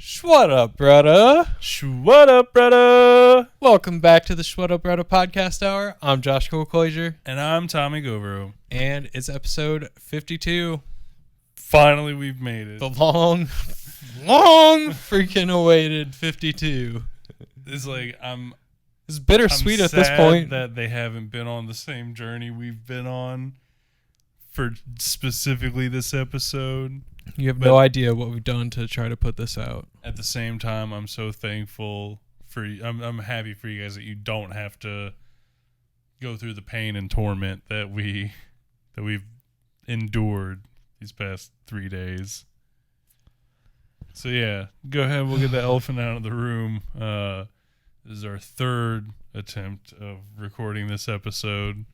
Shwaddhup Bruddah. Shwaddhup Bruddah. Welcome back to the Shwaddhup Bruddah podcast hour. I'm Josh Colcoiser. And I'm Tommy Govero. And it's episode 52. Finally, we've made it. The long freaking awaited 52. It's like, It's bittersweet I'm at this sad point. that they haven't been on the same journey we've been on for specifically this episode. You have no idea what we've done to try to put this out. At the same time, I'm so thankful for you. I'm happy for you guys that you don't have to go through the pain and torment that we've endured these past 3 days. So yeah, go ahead. We'll get the elephant out of the room. This is our third attempt of recording this episode.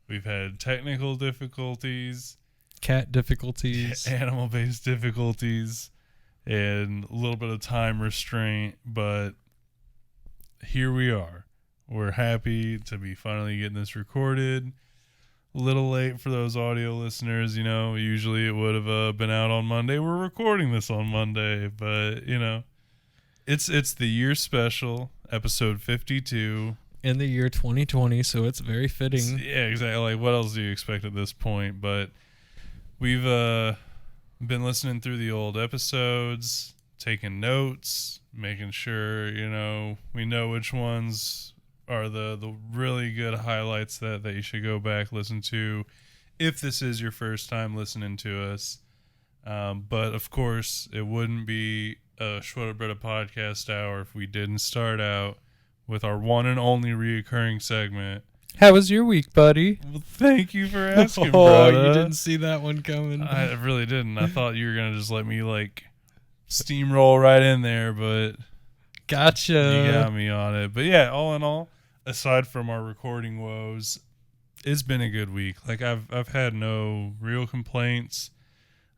We've had technical difficulties, Cat difficulties. animal-based difficulties, and a little bit of time restraint, but here we are. We're happy to be finally getting this recorded. A little late for those audio listeners, usually it would have been out on Monday. We're recording this on Monday, but, it's the year special, episode 52. In the year 2020, so it's very fitting. Yeah, exactly. Like, what else do you expect at this point? But we've been listening through the old episodes, taking notes, making sure, we know which ones are the really good highlights that you should go back, listen to if this is your first time listening to us. But, of course, it wouldn't be a Shwaddhup Bruddah podcast hour if we didn't start out with our one and only reoccurring segment. How was your week, buddy? Well, thank you for asking, Oh, brother. you didn't see that one coming. I really didn't. I thought you were going to just let me, steamroll right in there, but Gotcha. you got me on it. But, yeah, all in all, aside from our recording woes, it's been a good week. I've had no real complaints.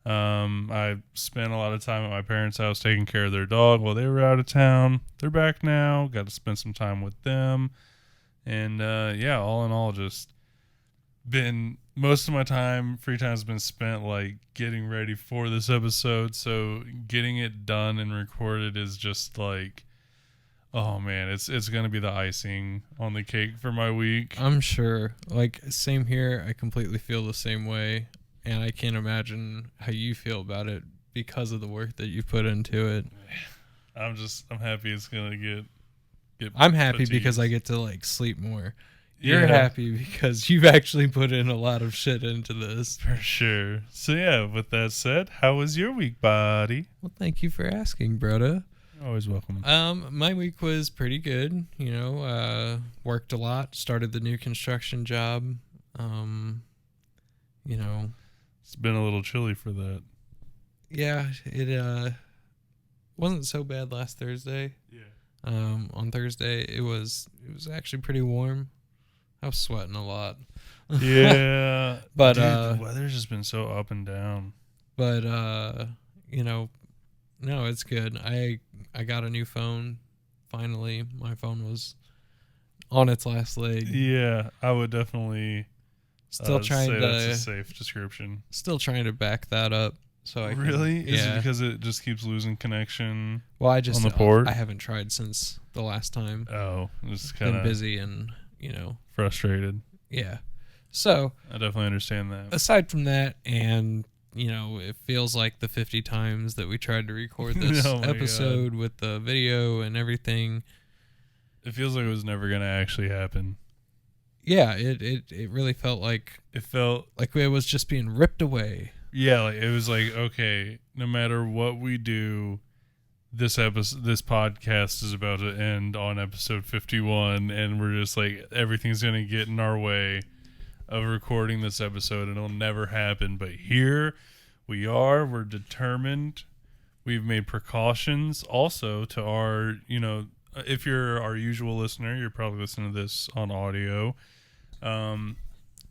I spent a lot of time at my parents' house taking care of their dog while they were out of town. They're back now. Got to spend some time with them. And, all in all, just been most of my free time has been spent, getting ready for this episode. So getting it done and recorded is just oh, man, it's going to be the icing on the cake for my week. I'm sure. Same here. I completely feel the same way. And I can't imagine how you feel about it because of the work that you put into it. I'm happy it's going to get I'm happy put to because use. I get to sleep more. You're Yeah. happy because you've actually put in a lot of shit into this. For sure. So yeah, with that said, how was your week, buddy? Well, thank you for asking, Bruddah. Always welcome. My week was pretty good. Worked a lot. Started the new construction job. It's been a little chilly for that. Yeah, it wasn't so bad last Thursday. Yeah. On Thursday it was actually pretty warm. I was sweating a lot. Yeah. But dude, the weather's just been so up and down. But no, it's good. I got a new phone finally. My phone was on its last leg. Yeah, I would definitely Still trying say to that's a safe description. Still trying to back that up so I can, Really? Is yeah. it because it just keeps losing connection? Well, I just on the port? I haven't tried since the last time. Oh, it's Been kind of busy and frustrated. yeah. So I definitely understand that. aside from that, and it feels like the 50 times that we tried to record this Oh my episode with the video and everything. It feels like it was never going to actually happen. Yeah, it really felt like It felt it was just being ripped away. Yeah, it was okay, no matter what we do, this podcast is about to end on episode 51, and we're just everything's going to get in our way of recording this episode, and it'll never happen. But here we are, we're determined. We've made precautions also to our, if you're our usual listener, you're probably listening to this on audio.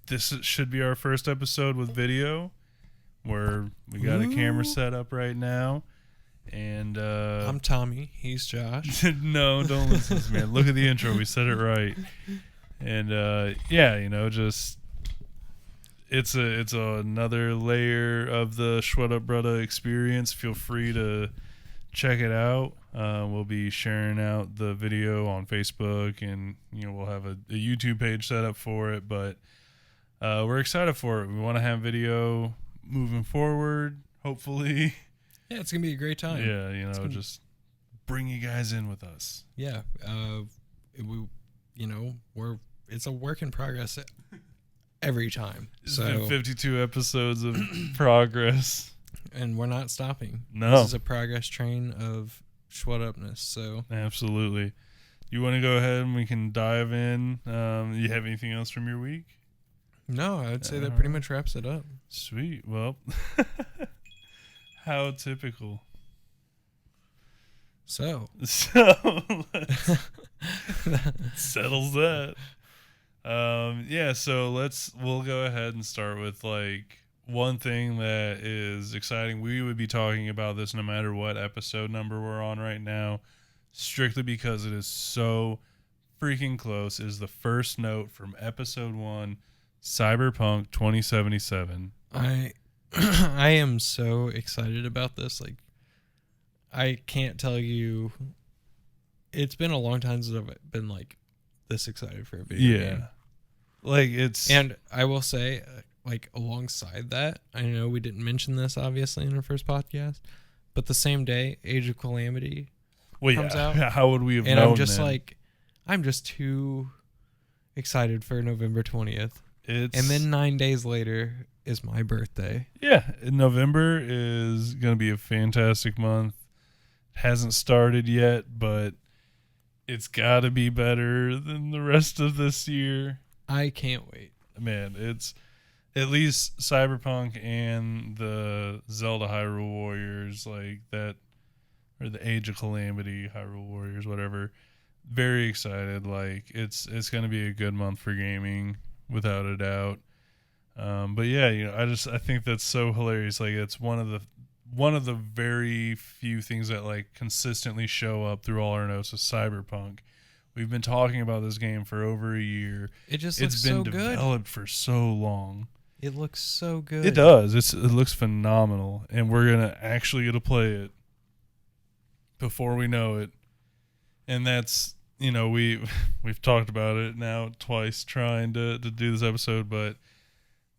This should be our first episode with video, where we got a camera set up right now, and I'm Tommy. He's Josh. no, don't listen to me, man. Look at the intro. We said it right, and just it's another layer of the Shwaddhup Bruddah experience. Feel free to check it out. We'll be sharing out the video on Facebook, and we'll have a YouTube page set up for it. But we're excited for it. We want to have video moving forward, hopefully. Yeah, it's gonna be a great time. Yeah, just bring you guys in with us. Yeah, it's a work in progress every time. It's been 52 episodes of progress. And we're not stopping. No. This is a progress train of Shwaddhupness. So absolutely. You want to go ahead and we can dive in? You have anything else from your week? No, I would say that pretty much wraps it up. Sweet. Well, how typical. So let's settles that. So we'll go ahead and start with one thing that is exciting. We would be talking about this no matter what episode number we're on right now, strictly because it is so freaking close. It is the first note from episode 1, Cyberpunk 2077. I am so excited about this. I can't tell you. It's been a long time since I've been this excited for a video game. And I will say, alongside that, I know we didn't mention this obviously in our first podcast, but the same day Age of Calamity comes out. How would we have known? And I'm just I'm just too excited for November 20th. And then 9 days later is my birthday. Yeah, November is going to be a fantastic month. Hasn't started yet, but it's got to be better than the rest of this year. I can't wait. Man, it's at least Cyberpunk and the Zelda Hyrule Warriors or the Age of Calamity Hyrule Warriors, whatever. Very excited. It's going to be a good month for gaming, without a doubt. But yeah, I think that's so hilarious. It's one of the very few things that consistently show up through all our notes of Cyberpunk. We've been talking about this game for over a year. It's been developed for so long. It looks so good. It does. It looks phenomenal, and we're gonna actually get to play it before we know it. And that's we've talked about it now twice trying to do this episode, but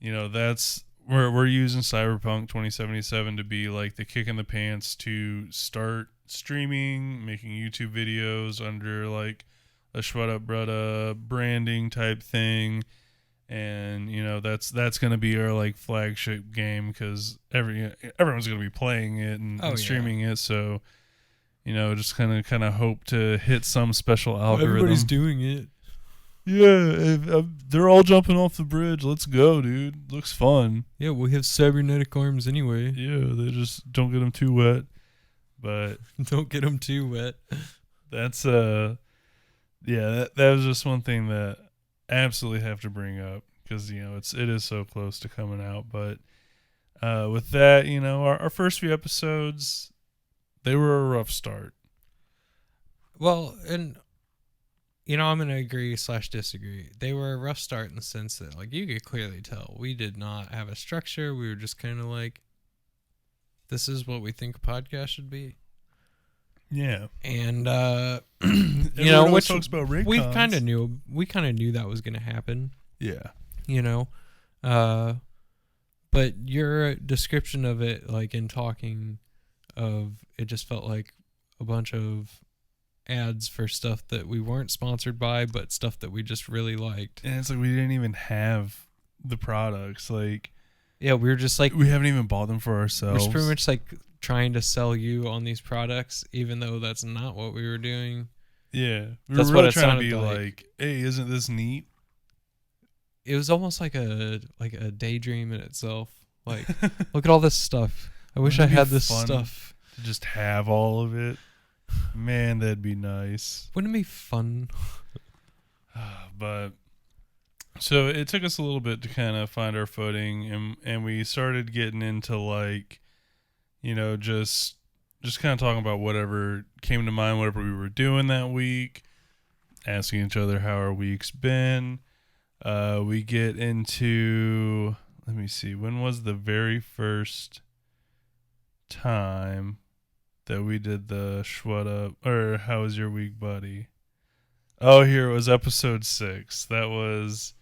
that's we're using Cyberpunk 2077 to be the kick in the pants to start streaming, making YouTube videos under a Shwaddhup Bruddah branding type thing. And that's going to be our flagship game, because everyone's going to be playing it and streaming it. So just kind of hope to hit some special algorithm. Everybody's doing it. Yeah, they're all jumping off the bridge. Let's go, dude. Looks fun. Yeah, we have cybernetic arms anyway. Yeah, they just don't get them too wet. But don't get them too wet. That's that was just one thing that I absolutely have to bring up, because it is so close to coming out. But with that, our first few episodes, they were a rough start. Well, and I'm going to agree/disagree. They were a rough start in the sense that you could clearly tell we did not have a structure. We were just kind of this is what we think a podcast should be. Yeah. And which talks about rig we cons. kind of knew that was going to happen. Yeah. But your description of it, in talking of, it just felt like a bunch of ads for stuff that we weren't sponsored by, but stuff that we just really liked. And it's we didn't even have the products. Yeah, we were just we haven't even bought them for ourselves. We're pretty much trying to sell you on these products, even though that's not what we were doing. Yeah, that's were what really it trying sounded to be hey, isn't this neat? It was almost like a daydream in itself. Look at all this stuff. I wish I had this stuff. To just have all of it. Man, that'd be nice. Wouldn't it be fun? But so it took us a little bit to kind of find our footing, and we started getting into just kind of talking about whatever came to mind, whatever we were doing that week, asking each other how our week's been. We get into, let me see, when was the very first time that we did the Shwaddhup, or How Was Your Week, Buddy? Oh, here it was episode 6. That was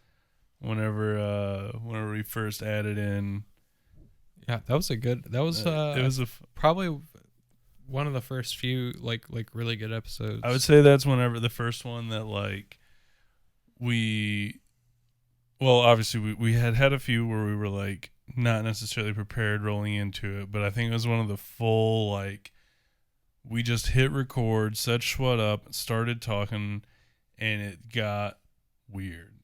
whenever we first added in. Yeah, that was It was probably one of the first few like really good episodes. I would say that's whenever the first one that obviously we had a few where we were not necessarily prepared rolling into it, but I think it was one of the full we just hit record, said Shwud up, started talking, and it got weird,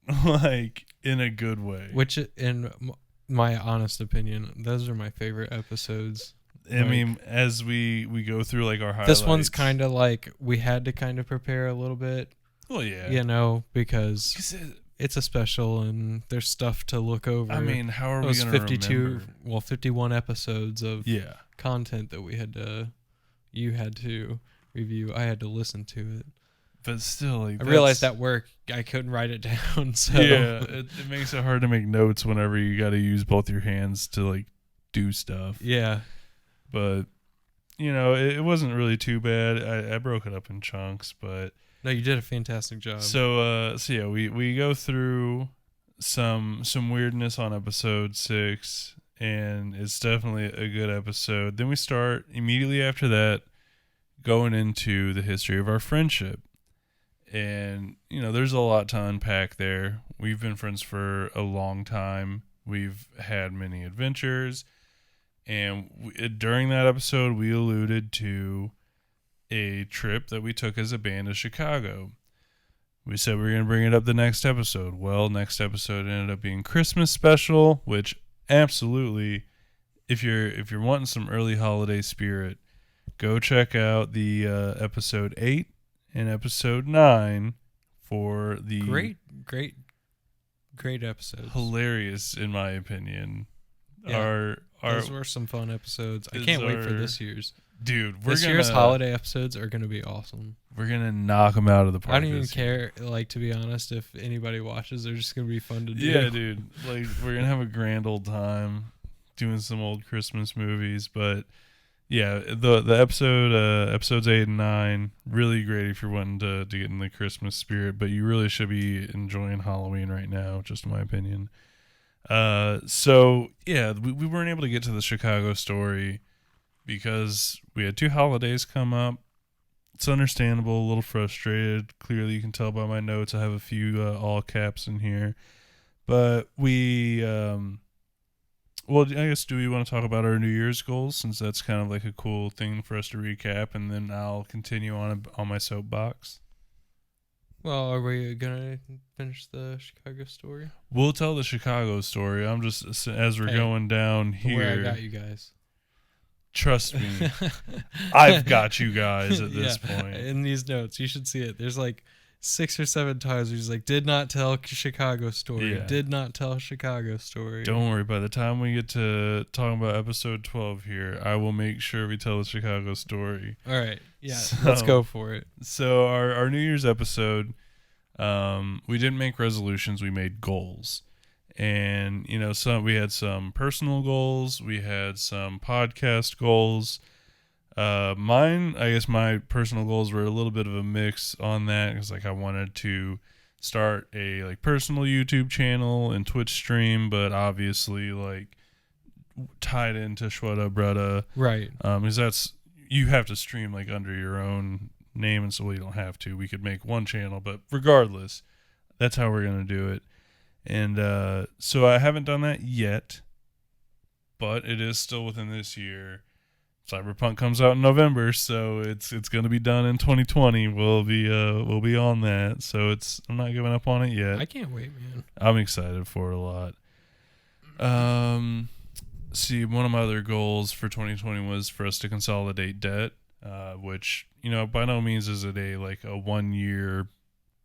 in a good way. Which, in my honest opinion, those are my favorite episodes. I mean, as we go through our highlights. This one's kind of we had to kind of prepare a little bit. Well, yeah. Because it's a special and there's stuff to look over. I mean, how are we going to remember? 51 episodes of yeah. content that you had to review. I had to listen to it. But still, I realized at work I couldn't write it down. So yeah, it makes it hard to make notes whenever you got to use both your hands to do stuff. Yeah. But, it wasn't really too bad. I broke it up in chunks, but... No, you did a fantastic job. So yeah, we go through some weirdness on episode 6, and it's definitely a good episode. Then we start immediately after that going into the history of our friendship. And, there's a lot to unpack there. We've been friends for a long time. We've had many adventures. And during that episode, we alluded to a trip that we took as a band to Chicago. We said we were going to bring it up the next episode. Well, next episode ended up being Christmas special, which absolutely, if you're wanting some early holiday spirit, go check out the episode 8 and episode 9 for the great episodes. Hilarious, in my opinion. Yeah, those were some fun episodes. I can't wait for this year's. Dude, this year's holiday episodes are going to be awesome. We're going to knock them out of the park. I don't even care, to be honest, if anybody watches. They're just going to be fun to do. Yeah, dude. We're going to have a grand old time doing some old Christmas movies. But, yeah, the episodes 8 and 9, really great if you're wanting to get in the Christmas spirit. But you really should be enjoying Halloween right now, just in my opinion. So, yeah, we weren't able to get to the Chicago story because we had 2 holidays come up. It's understandable, a little frustrated. Clearly, you can tell by my notes I have a few all caps in here. But we, I guess, do we want to talk about our New Year's goals, since that's kind of a cool thing for us to recap, and then I'll continue on my soapbox? Well, are we going to finish the Chicago story? We'll tell the Chicago story. I'm just, as we're going down here. Where I got you guys. Trust me. I've got you guys at this point. In these notes, you should see it. There's 6 or 7 times where he's did not tell Chicago story. Yeah. Did not tell Chicago story. Don't worry. By the time we get to talking about episode 12 here, I will make sure we tell the Chicago story. All right. Yeah. Let's go for it. So our New Year's episode, we didn't make resolutions. We made goals. And, we had some personal goals. We had some podcast goals. Mine, I guess my personal goals were a little bit of a mix on that, because I wanted to start a personal YouTube channel and Twitch stream, but obviously tied into Shwaddhup Bruddah. Right. Because you have to stream under your own name, and so we don't have to. We could make one channel, but regardless, that's how we're going to do it. And so I haven't done that yet, but it is still within this year. Cyberpunk comes out in November, so it's going to be done in 2020. We'll be on that. So I'm not giving up on it yet. I can't wait, man. I'm excited for it a lot. See, one of my other goals for 2020 was for us to consolidate debt, which by no means is it a 1-year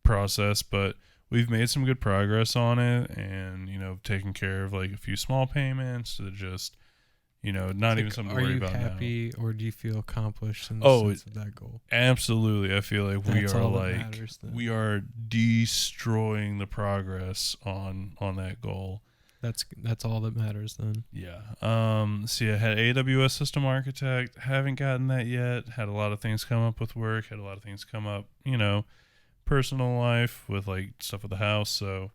process, but we've made some good progress on it, and taking care of a few small payments to just not even something to worry about now. Are you happy, or do you feel accomplished in the sense of that goal? Absolutely. I feel like we are we are destroying the progress on that goal. That's all that matters then. Yeah. See, I had AWS System Architect. Haven't gotten that yet. Had a lot of things come up with work. Had a lot of things come up, personal life with like stuff with the house. So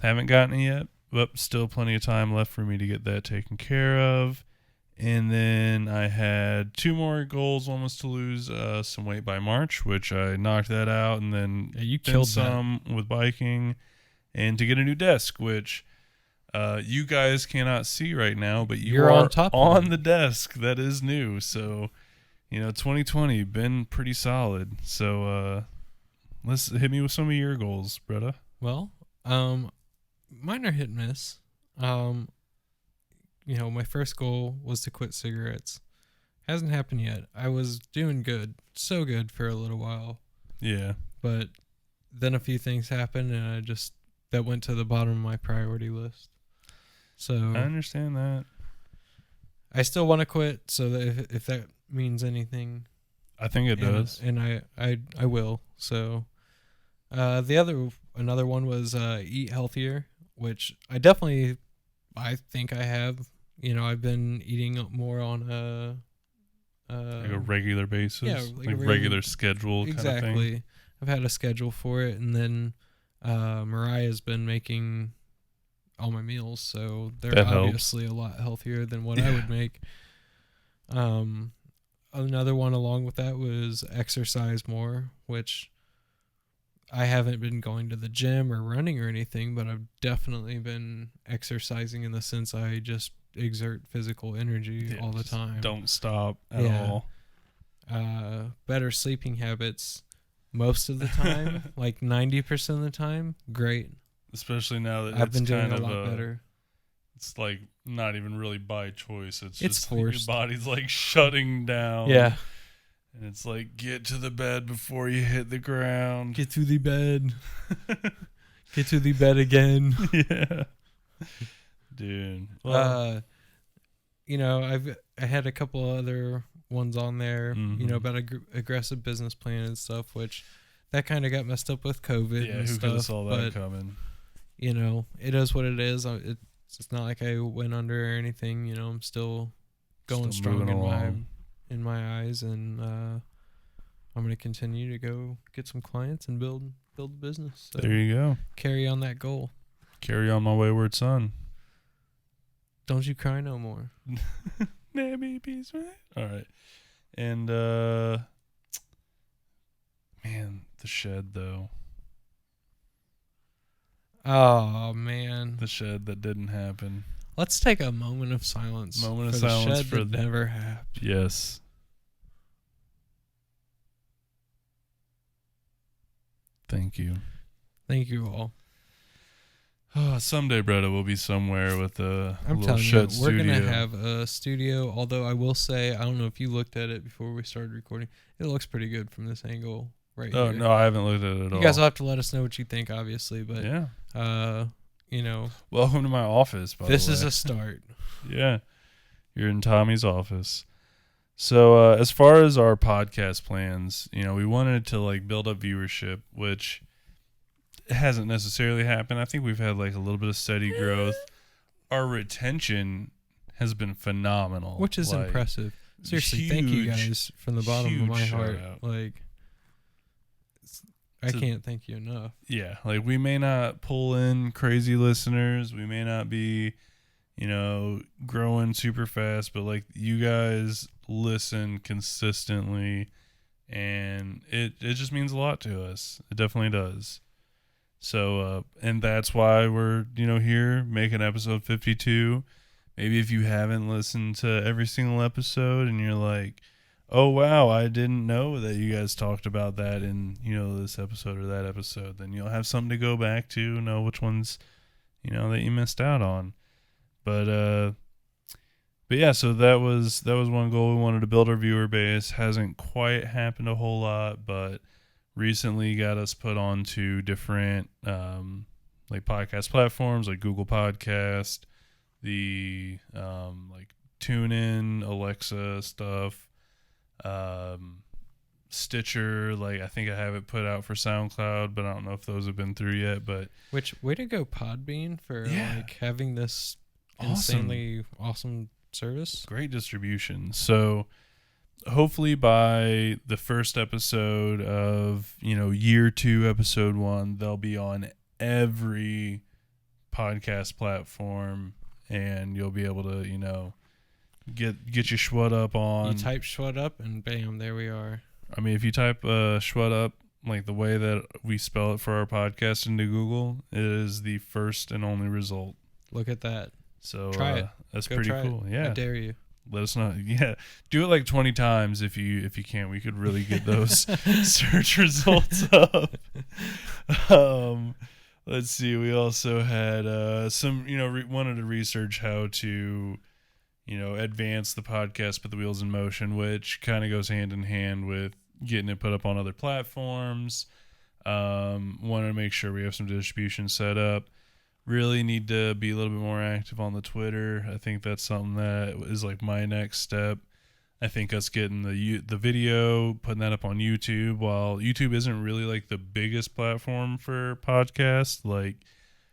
haven't gotten it yet, but still plenty of time left for me to get that taken care of. And then I had 2 more goals. One was to lose some weight by March, which I knocked that out, and then You killed some with biking, and to get a new desk, which you guys cannot see right now, but You're are on top on of the desk that is new. So, 2020 been pretty solid. So let's hit me with some of your goals, Bruddah. Well, mine are hit and miss. My first goal was to quit cigarettes. Hasn't happened yet. I was doing good, so good for a little while. Yeah. But then a few things happened, and that went to the bottom of my priority list. So I understand that. I still want to quit, so that if that means anything, I think it does. And I will. So another one was eat healthier, which I think I have. I've been eating more on like a regular basis, yeah, like regular schedule kind of thing. Exactly. I've had a schedule for it, and then Mariah's been making all my meals, so they're That obviously a lot healthier than what I would make. Another one along with that was exercise more, which I haven't been going to the gym or running or anything, but I've definitely been exercising in the sense I just exert physical energy all the time. Don't stop at all. Better sleeping habits most of the time, like 90% of the time. Great. Especially now that I've been doing kind a of lot better. It's like not even really by choice. It's just forced. Your body's like shutting down. Yeah. And it's like, get to the bed before you hit the ground. Get to the bed. Get to the bed again. Yeah. Dude. Well, I had a couple other ones on there, mm-hmm. About aggressive business plan and stuff, which that kind of got messed up with COVID and who stuff. could have saw that coming? It is what it is. It's not like I went under or anything. I'm still going strong in my eyes, and I'm going to continue to go get some clients and build a business. So there you go. Carry on that goal. Carry on my wayward son. Don't you cry no more. Maybe peace, right? All right. And man, the shed though. Oh man, the shed that didn't happen. Let's take a moment of silence. Moment of for silence the shed for that never happened. Yes. Thank you. Thank you all. Someday, Bretta, we'll be somewhere with a I'm little telling shed you, we're studio. gonna have a studio. Although I will say, I don't know if you looked at it before we started recording. It looks pretty good from this angle, right here. Oh no, I haven't looked at it at all. You guys will have to let us know what you think, obviously. But yeah, welcome to my office. By this the way. is a start. Yeah, you're in Tommy's office. So as far as our podcast plans, we wanted to like build up viewership, which hasn't necessarily happened. I think we've had like a little bit of steady growth. Our retention has been phenomenal, which is impressive. Seriously, thank you guys from the bottom of my heart. Like, I can't thank you enough. Yeah, like we may not pull in crazy listeners, we may not be, growing super fast, but like you guys listen consistently, and it just means a lot to us. It definitely does. So, and that's why we're, here making episode 52. Maybe if you haven't listened to every single episode and you're like, oh, wow, I didn't know that you guys talked about that in, this episode or that episode, then you'll have something to go back to, know which ones, that you missed out on. But yeah, so that was one goal. We wanted to build our viewer base. Hasn't quite happened a whole lot, but recently got us put onto different like podcast platforms like Google Podcast, the like TuneIn, Alexa stuff, Stitcher. Like, I think I have it put out for SoundCloud, but I don't know if those have been through yet. But which way to go, Podbean, for like having this insanely awesome service. Great distribution. So hopefully by the first episode of, year 2, episode 1, they'll be on every podcast platform, and you'll be able to, get your Shwaddhup on. You type Shwaddhup and bam, there we are. I mean, if you type Shwaddhup, like the way that we spell it for our podcast, into Google, it is the first and only result. Look at that. So try it. That's pretty cool. It. Yeah. I dare you. Let us know. Yeah. Do it like 20 times if you can. We could really get those search results up. Let's see. We also had some, wanted to research how to, advance the podcast, put the wheels in motion, which kind of goes hand in hand with getting it put up on other platforms. Wanted to make sure we have some distribution set up. Really need to be a little bit more active on the Twitter. I think that's something that is like my next step. I think us getting the video, putting that up on YouTube, while YouTube isn't really like the biggest platform for podcasts, like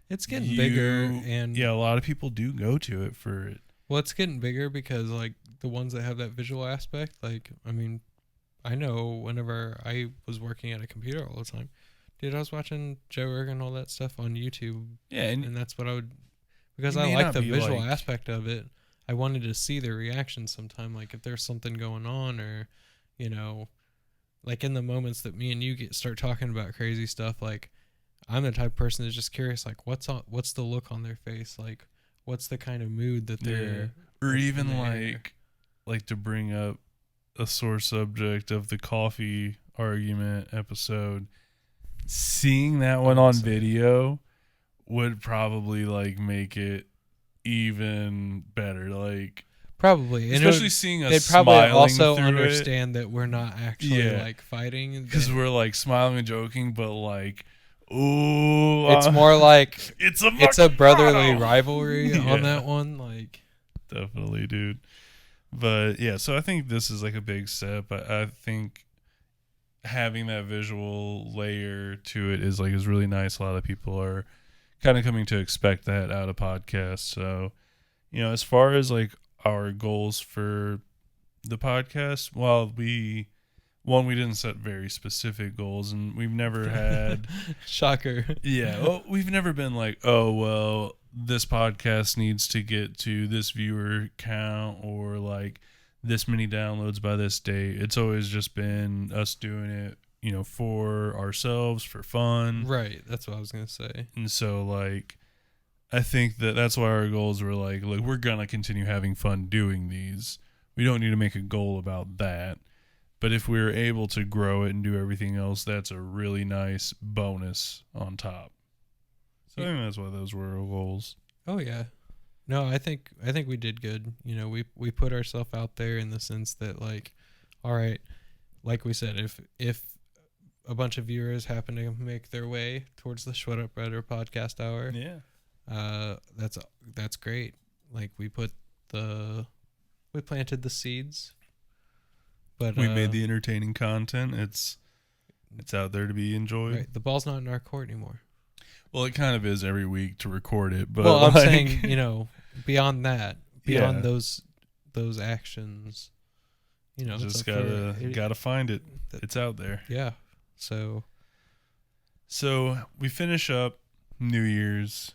it's getting bigger, and a lot of people do go to it for it. Well, it's getting bigger because like the ones that have that visual aspect, like, I mean, I know whenever I was working at a computer all the time, dude, I was watching Joe Rogan and all that stuff on YouTube. Yeah, and that's what I would, because I like the visual aspect of it. I wanted to see their reaction sometime, like if there's something going on, or, like in the moments that me and you start talking about crazy stuff, like I'm the type of person that's just curious, like what's the look on their face, like what's the kind of mood that they're, or even like to bring up a sore subject of the coffee argument episode. Seeing that one on video would probably like make it even better. Like probably, and especially seeing us. They'd probably also through understand that we're not actually like fighting, because we're like smiling and joking, but like, ooh, it's more like it's a brotherly rivalry on that one. Like, definitely, dude. But yeah, so I think this is like a big step. I think having that visual layer to it is really nice. A lot of people are kind of coming to expect that out of podcasts. So, as far as like our goals for the podcast, well, we didn't set very specific goals, and we've never had shocker. Yeah. Well, we've never been like, oh, well, this podcast needs to get to this viewer count, or like this many downloads by this date. It's always just been us doing it, for ourselves, for fun. Right. That's what I was going to say. And so, like, I think that's why our goals were like, look, we're going to continue having fun doing these. We don't need to make a goal about that. But if we're able to grow it and do everything else, that's a really nice bonus on top. So I think that's why those were our goals. Oh, yeah. No, I think we did good. We put ourselves out there in the sense that, like, all right, like we said, if a bunch of viewers happen to make their way towards the Shwaddhup Bruddah podcast hour, that's great. Like, we planted the seeds, but we made the entertaining content. It's out there to be enjoyed. Right. The ball's not in our court anymore. Well, it kind of is every week to record it, but I'm saying, beyond that, beyond those actions, just gotta find it. It's out there. Yeah. So we finish up New Year's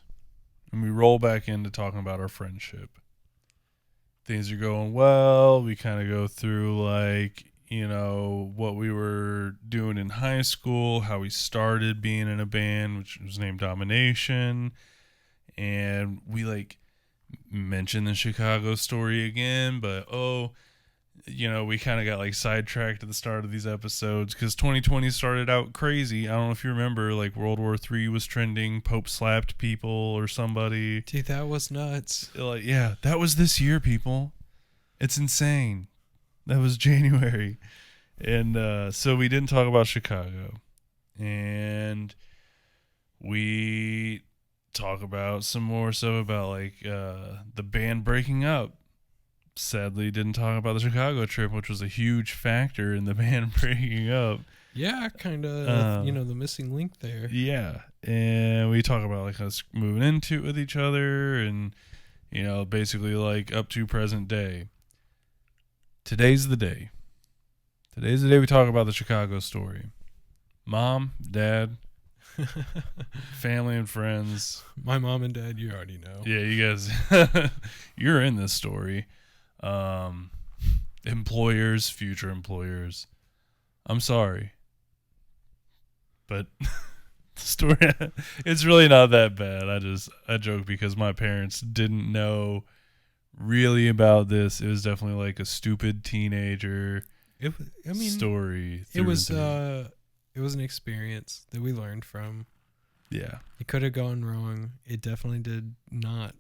and we roll back into talking about our friendship. Things are going well. We kind of go through like, what we were doing in high school, how we started being in a band, which was named Domination. And we like mentioned the Chicago story again, but we kind of got like sidetracked at the start of these episodes because 2020 started out crazy. I don't know if you remember, like World War III was trending. Pope slapped people or somebody. Dude, that was nuts. Like, yeah, that was this year, people. It's insane. That was January. And so we didn't talk about Chicago. And we talk about some more stuff about like the band breaking up. sadly didn't talk about the Chicago trip, which was a huge factor in the band breaking up. Yeah, kind of, the missing link there. Yeah, and we talk about like us moving into it with each other, and basically like up to present day. Today's the day. Today's the day we talk about the Chicago story. Mom, Dad, family and friends. My mom and dad, you already know. Yeah, you guys, you're in this story. Employers, future employers. I'm sorry. But the story, it's really not that bad. I joke because my parents didn't know really about this. It was definitely like a stupid teenager story. It was an experience that we learned from. Yeah. It could have gone wrong. It definitely did not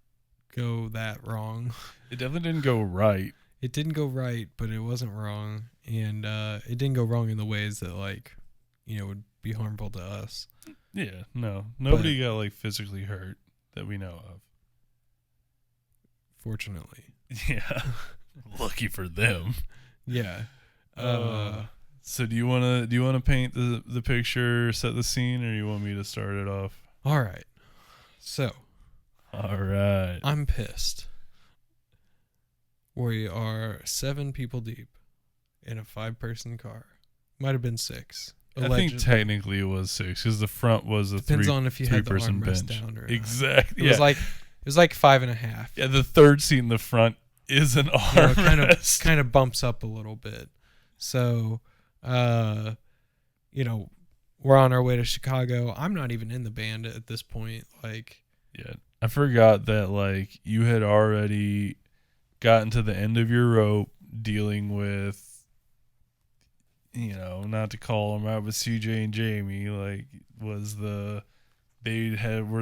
go that wrong. It definitely didn't go right. It didn't go right, but it wasn't wrong. And it didn't go wrong in the ways that, would be harmful to us. Yeah, no. Nobody got, physically hurt that we know of. Fortunately. Yeah. Lucky for them. Yeah. So do you wanna paint the picture, set the scene, or you want me to start it off? All right. So. All right. I'm pissed. We are 7 people deep in a 5-person car. Might have been 6. Allegedly. I think technically it was 6 because the front was a Depends on if you had the three-person armrest bench. down or not. Exactly. It was like 5.5. Yeah, the third seat in the front is an armrest. Kind of bumps up a little bit. So, we're on our way to Chicago. I'm not even in the band at this point. Yeah, I forgot that you had already gotten to the end of your rope dealing with, not to call them out, but CJ and Jamie, were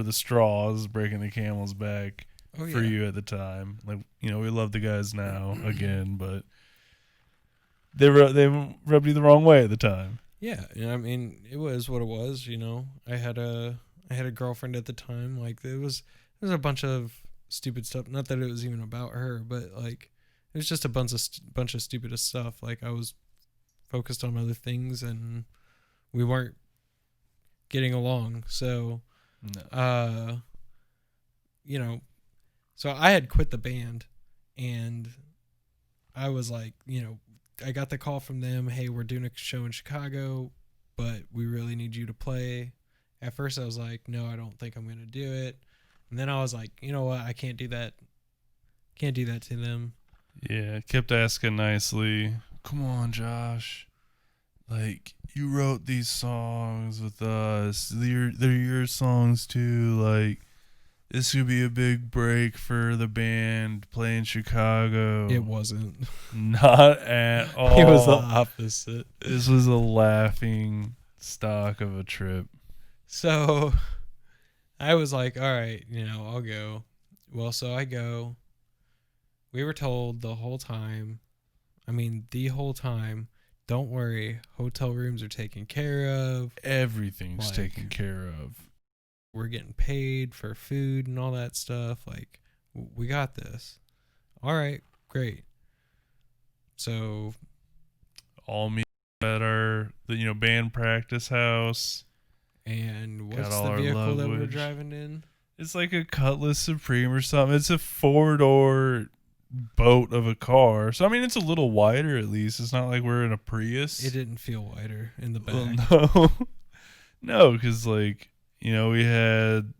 the straws breaking the camel's back for you at the time. We love the guys now again, but they rubbed you the wrong way at the time. Yeah, it was what it was. I had a girlfriend at the time. There was a bunch of stupid stuff. Not that it was even about her, but it was just a bunch of stupid stuff. I was focused on other things, and we weren't getting along. So, no. So I had quit the band, and I was I got the call from them. Hey, we're doing a show in Chicago, but we really need you to play. At first, I was like, no, I don't think I'm going to do it. And then I was like, you know what? I can't do that. Can't do that to them. Yeah, kept asking nicely. Come on, Josh. You wrote these songs with us. They're your songs too. This could be a big break for the band playing Chicago. It wasn't. Not at all. It was the opposite. This was a laughing stock of a trip. So I was like, all right, I'll go. Well, so I go. We were told the whole time, don't worry, hotel rooms are taken care of. Everything's taken care of. We're getting paid for food and all that stuff. We got this. All right, great. So all meet at our band practice house. And what's the vehicle that we're driving in? It's like a Cutlass Supreme or something. It's a 4-door boat of a car. So it's a little wider at least. It's not like we're in a Prius. It didn't feel wider in the back. Well, no, because we had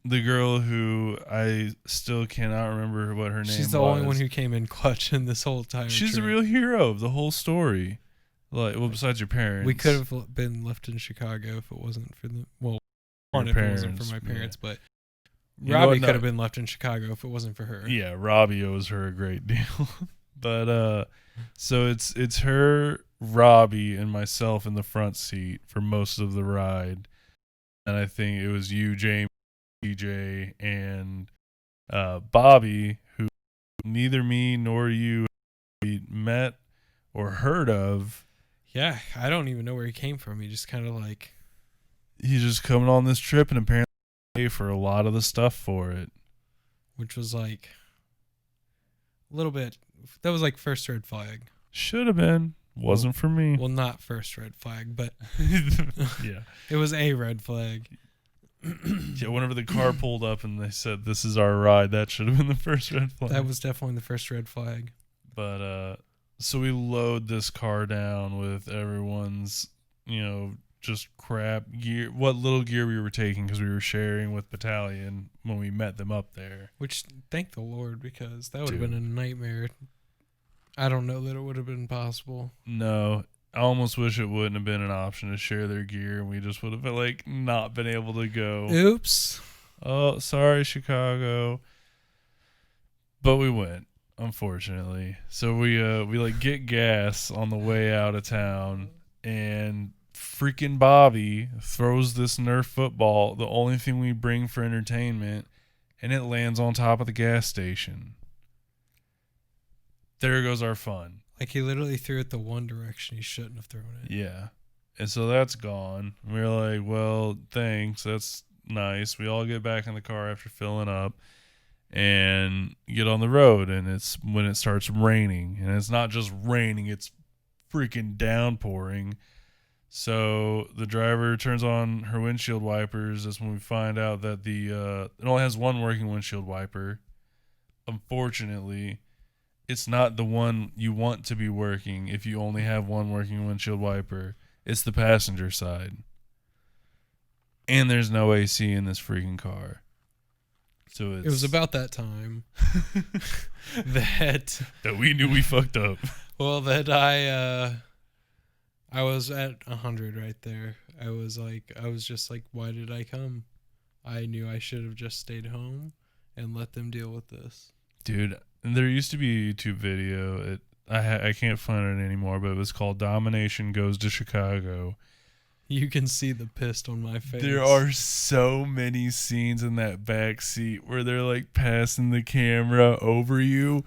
the girl who I still cannot remember what her name was. She's the only one who came in clutch in this whole time. She's the real hero of the whole story. Besides your parents. We could have been left in Chicago if it wasn't for them. Well, if it wasn't for my parents, but Robbie could have been left in Chicago if it wasn't for her. Yeah, Robbie owes her a great deal. But so it's her, Robbie, and myself in the front seat for most of the ride. And I think it was you, Jamie, DJ, and Bobby, who neither me nor you met or heard of. Yeah, I don't even know where he came from. He just kind of he's just coming on this trip and apparently pay for a lot of the stuff for it. Which was a little bit. That was like first red flag. Should have been. Wasn't for me. Well, not first red flag, but Yeah. it was a red flag. Yeah, whenever the car pulled up and they said, "This is our ride," that should have been the first red flag. That was definitely the first red flag. But, so we load this car down with everyone's, just crap gear, what little gear we were taking because we were sharing with Battalion when we met them up there. Which, thank the Lord, because that would have Dude. been a nightmare. I don't know that it would have been possible. No, I almost wish it wouldn't have been an option to share their gear, and we just would have not been able to go. Oops. Oh, sorry, Chicago. But we went, unfortunately. So we get gas on the way out of town, and freaking Bobby throws this Nerf football, the only thing we bring for entertainment, and it lands on top of the gas station. There goes our fun. Like, he literally threw it the one direction he shouldn't have thrown it. Yeah. And so that's gone. We're like, well, thanks. That's nice. We all get back in the car after filling up and get on the road. And it's when it starts raining. And it's not just raining, it's freaking downpouring. So the driver turns on her windshield wipers. That's when we find out that it only has one working windshield wiper. Unfortunately, it's not the one you want to be working if you only have one working windshield wiper. It's the passenger side. And there's no AC in this freaking car. So it was about that time that we knew we fucked up. Well, that I was at 100 right there. I was just like, why did I come? I knew I should have just stayed home and let them deal with this. Dude, there used to be a YouTube video. I can't find it anymore, but it was called Domination Goes to Chicago. You can see the pissed on my face. There are so many scenes in that back seat where they're like passing the camera over you,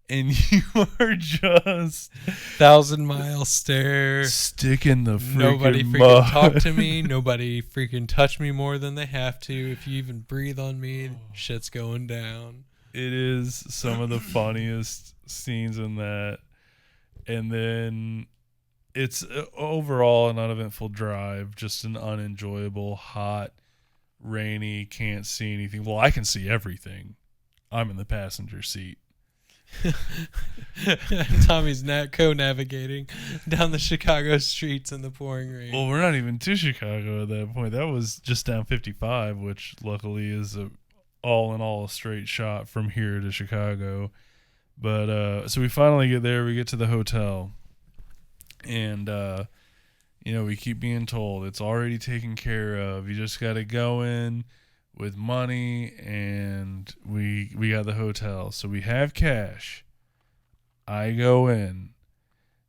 and you are just 1,000-mile stare. Sticking the freaking Nobody freaking mud. talk to me. Nobody freaking touch me more than they have to. If you even breathe on me, shit's going down. It is some of the funniest scenes in that. And then it's overall an uneventful drive, just an unenjoyable, hot, rainy, can't see anything. Well, I can see everything. I'm in the passenger seat. Tommy's co-navigating down the Chicago streets in the pouring rain. Well, we're not even to Chicago at that point. That was just down 55, which luckily is all in all a straight shot from here to Chicago. But so we finally get there. We get to the hotel, and we keep being told it's already taken care of. You just got to go in with money, and we got the hotel. So we have cash. I go in,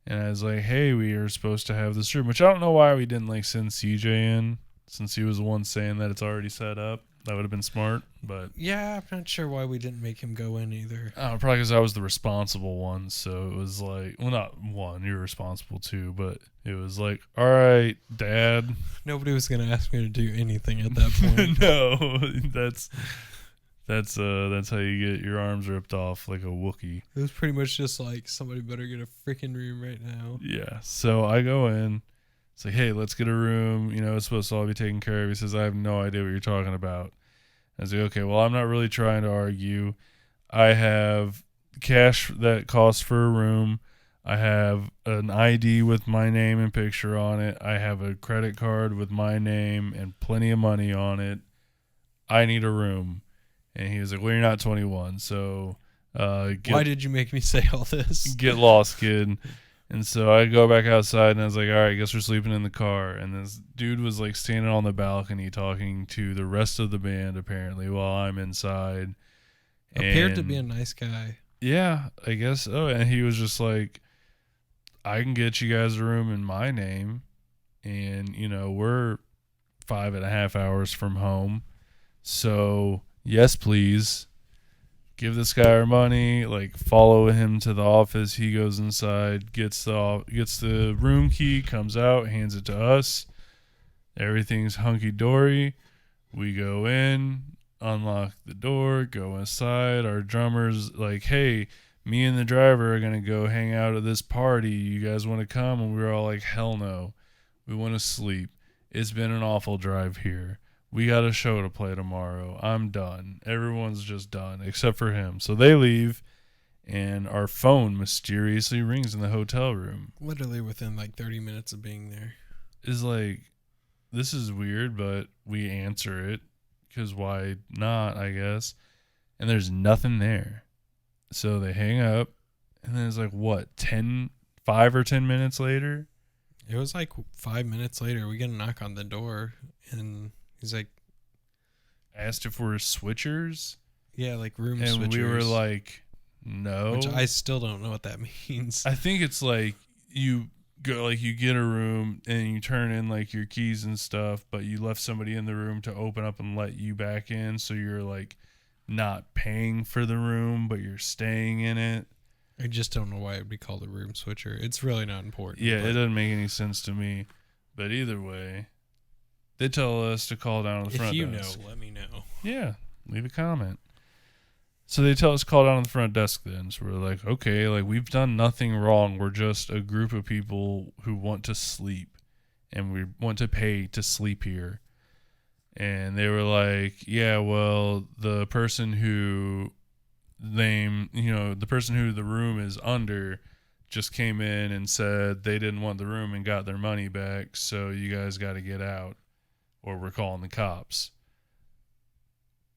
and I was like, hey, we are supposed to have this room, which I don't know why we didn't send CJ in, since he was the one saying that it's already set up. That would have been smart, but yeah, I'm not sure why we didn't make him go in either. Probably because I was the responsible one, so it was like, well, not one, you're responsible too, but it was like, all right, Dad. Nobody was gonna ask me to do anything at that point. No, that's how you get your arms ripped off like a Wookiee. It was pretty much just like, somebody better get a freaking room right now. Yeah, so I go in. It's like, hey, let's get a room. It's supposed to all be taken care of. He says, I have no idea what you're talking about. I was like, okay, well, I'm not really trying to argue. I have cash that costs for a room. I have an ID with my name and picture on it. I have a credit card with my name and plenty of money on it. I need a room. And he was like, well, you're not 21, so why did you make me say all this? Get lost, kid. And so I go back outside, and I was like, all right, I guess we're sleeping in the car. And this dude was standing on the balcony talking to the rest of the band, apparently, while I'm inside. Appeared to be a nice guy. Yeah, I guess so. And he was just like, I can get you guys a room in my name. And, we're 5.5 hours from home. So, yes, please. Give this guy our money, follow him to the office. He goes inside, gets the room key, comes out, hands it to us. Everything's hunky-dory. We go in, unlock the door, go inside. Our drummer's like, hey, me and the driver are going to go hang out at this party. You guys want to come? And we were all like, hell no. We want to sleep. It's been an awful drive here. We got a show to play tomorrow. I'm done. Everyone's just done except for him. So they leave, and our phone mysteriously rings in the hotel room. Literally within like 30 minutes of being there. Is like, this is weird, but we answer it because why not, I guess. And there's nothing there. So they hang up, and then it's like, what, 5 or 10 minutes later? It was like 5 minutes later. We get a knock on the door, and he's like, asked if we're switchers. Yeah, like room and switchers. And we were like, no. Which I still don't know what that means. I think it's like you go, like you get a room and you turn in like your keys and stuff, but you left somebody in the room to open up and let you back in. So you're like not paying for the room, but you're staying in it. I just don't know why it would be called a room switcher. It's really not important. Yeah, it doesn't make any sense to me. But either way, they tell us to call down on the front desk. If you know, let me know. Yeah, leave a comment. So they tell us to call down on the front desk then. So we're like, okay, like we've done nothing wrong. We're just a group of people who want to sleep, and we want to pay to sleep here. And they were like, yeah, well, the person who the room is under just came in and said they didn't want the room and got their money back, so you guys got to get out or we're calling the cops.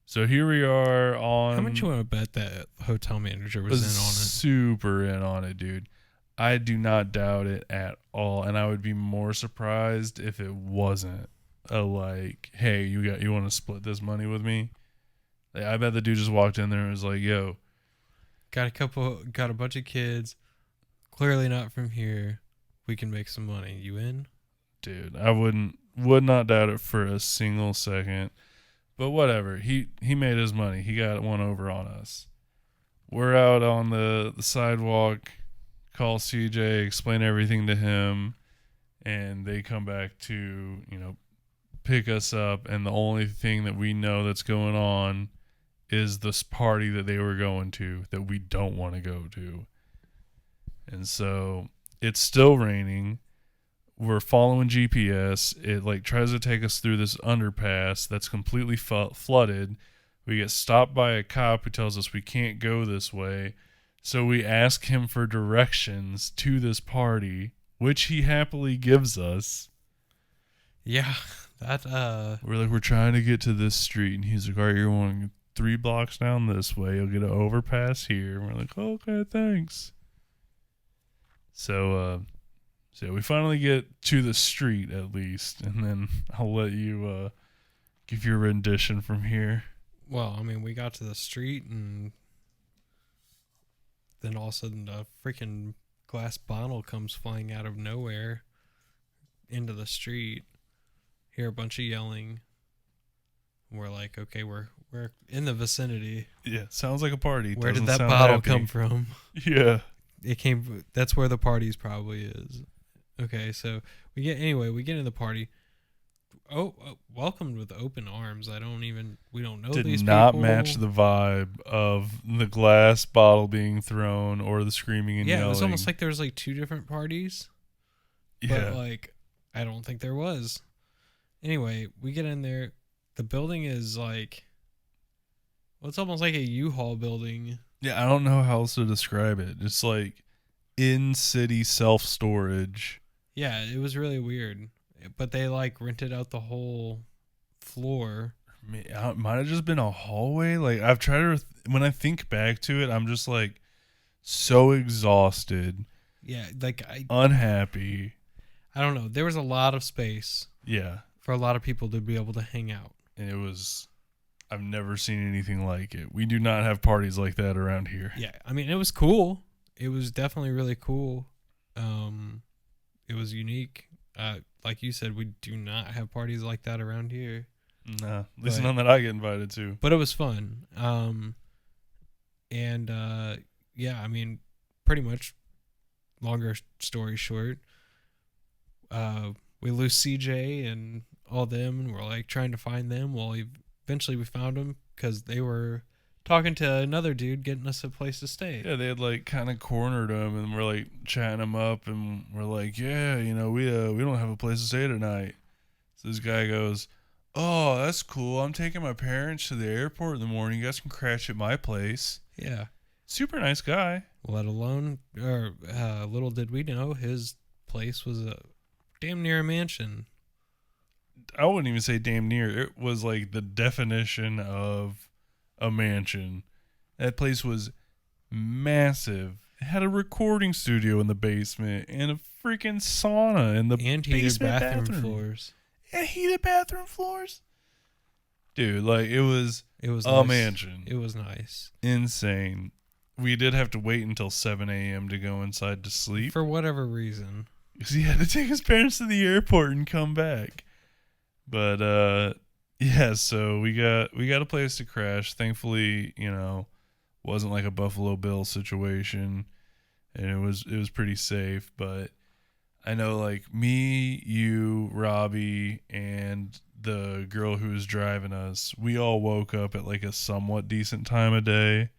So here we are on... How much you want to bet that hotel manager was in on it? Super in on it, dude. I do not doubt it at all, and I would be more surprised if it wasn't like, hey, you want to split this money with me? Like, I bet the dude just walked in there and was like, yo, got a bunch of kids, clearly not from here. We can make some money. You in? Dude, I would not doubt it for a single second. But whatever. He made his money. He got one over on us. We're out on the sidewalk, call CJ, explain everything to him, and they come back to, pick us up, and the only thing that we know that's going on is this party that they were going to that we don't want to go to. And so it's still raining. We're following GPS. It like tries to take us through this underpass that's completely flooded. We get stopped by a cop who tells us we can't go this way. So we ask him for directions to this party, which he happily gives us. Yeah, we're like, we're trying to get to this street, and he's like, all right, you're going 3 blocks down this way. You'll get an overpass here. And we're like, okay, thanks. So we finally get to the street at least, and then I'll let you give your rendition from here. Well, I mean, we got to the street, and then all of a sudden a freaking glass bottle comes flying out of nowhere into the street. Hear a bunch of yelling. We're like, okay, we're in the vicinity. Yeah, sounds like a party. Where did that bottle come from? Yeah. That's where the party's probably is. Okay, so we get in the party. Welcomed with open arms. We don't know these people. Did not match the vibe of the glass bottle being thrown or the screaming and yelling. Yeah, it was almost like there was like 2 different parties. Yeah. But like, I don't think there was. Anyway, we get in there. The building is like, well, it's almost like a U-Haul building. Yeah, I don't know how else to describe it. It's like in-city self-storage. Yeah, it was really weird. But they like rented out the whole floor. It might have just been a hallway. Like, I've tried to, when I think back to it, I'm just like so exhausted. Yeah, like unhappy. I don't know. There was a lot of space. Yeah. For a lot of people to be able to hang out. And I've never seen anything like it. We do not have parties like that around here. Yeah, I mean, it was cool. It was definitely really cool. It was unique. Like you said, we do not have parties like that around here. Nah, at least none that I get invited to. But it was fun. Yeah, I mean, pretty much, longer story short, we lose CJ and all them, and we're like trying to find them. Well, eventually we found them because they were talking to another dude, getting us a place to stay. Yeah, they had like kind of cornered him, and we're like chatting him up, and we're like, yeah, we don't have a place to stay tonight. So this guy goes, oh, that's cool. I'm taking my parents to the airport in the morning. You guys can crash at my place. Yeah. Super nice guy. Let alone, or little did we know, his place was damn near a mansion. I wouldn't even say damn near. It was like the definition of a mansion. That place was massive. It had a recording studio in the basement and a freaking sauna in the and heated basement bathroom floors. And heated bathroom floors. Dude, like it was a nice. Mansion. It was nice. Insane. We did have to wait until 7 a.m. to go inside to sleep. For whatever reason. Because he had to take his parents to the airport and come back. But yeah, so we got a place to crash. Thankfully, wasn't like a Buffalo Bill situation, and it was pretty safe. But I know like me, you, Robbie, and the girl who was driving us, we all woke up at like a somewhat decent time of day,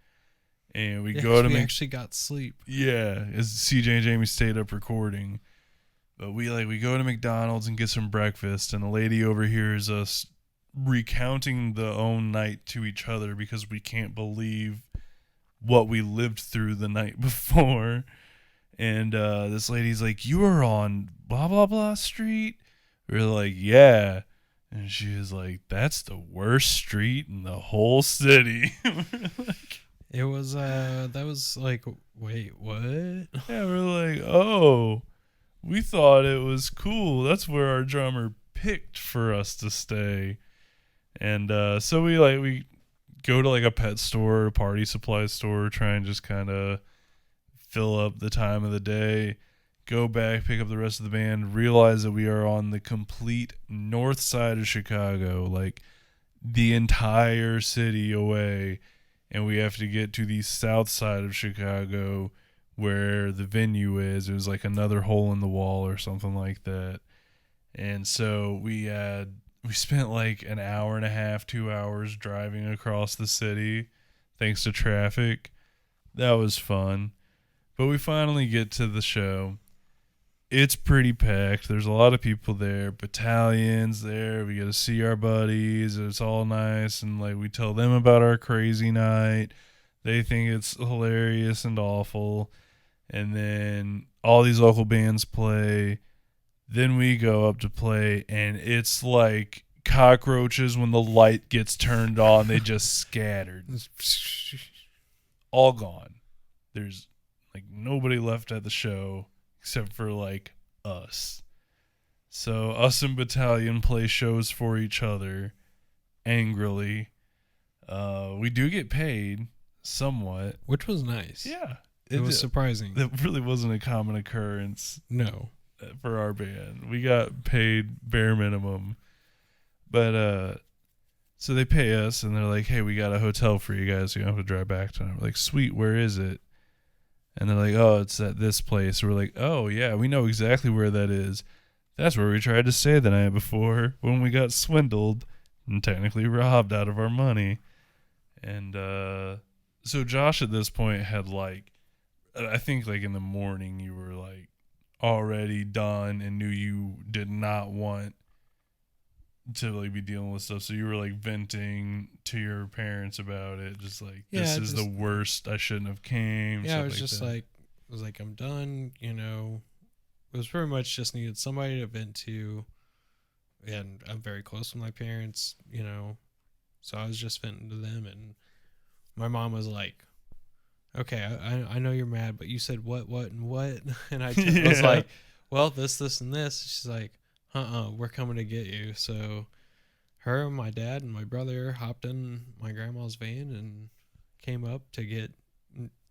and we actually got sleep. Yeah, as CJ and Jamie stayed up recording. But we go to McDonald's and get some breakfast, and a lady overhears us recounting the own night to each other because we can't believe what we lived through the night before. And this lady's like, you were on blah, blah, blah street? We're like, yeah. And she was like, that's the worst street in the whole city. It was, that was like, wait, what? Yeah, we're like, oh. We thought it was cool. That's where our drummer picked for us to stay. And so we go to like a pet store, a party supply store, try and just kind of fill up the time of the day, go back, pick up the rest of the band, realize that we are on the complete north side of Chicago, like the entire city away, and we have to get to the south side of Chicago where the venue is. It was like another hole in the wall or something like that. And so we spent like an hour and a half, 2 hours driving across the city thanks to traffic. That was fun. But we finally get to the show. It's pretty packed. There's a lot of people there, battalions there. We get to see our buddies. It's all nice, and like we tell them about our crazy night. They think it's hilarious and awful. And then all these local bands play. Then we go up to play, and it's like cockroaches when the light gets turned on. They just scattered. All gone. There's like nobody left at the show except for like us. So us and Battalion play shows for each other angrily. We do get paid somewhat. Which was nice. Yeah. It was surprising. It really wasn't a common occurrence. No. For our band. We got paid bare minimum. But so they pay us, and they're like, hey, we got a hotel for you guys. So you don't have to drive back tonight. We're like, sweet, where is it? And they're like, oh, it's at this place. We're like, oh, yeah, we know exactly where that is. That's where we tried to stay the night before when we got swindled and technically robbed out of our money. And so Josh at this point had like, I think like in the morning you were like already done and knew you did not want to like be dealing with stuff. So you were like venting to your parents about it. Just like, this is the worst. I shouldn't have came. Yeah, I was just like, I'm done. It was pretty much just needed somebody to vent to. And I'm very close with my parents, so I was just venting to them. And my mom was like, okay, I know you're mad, but you said what, and what? And I was like, well, this, and this. She's like, we're coming to get you. So her and my dad and my brother hopped in my grandma's van and came up to get,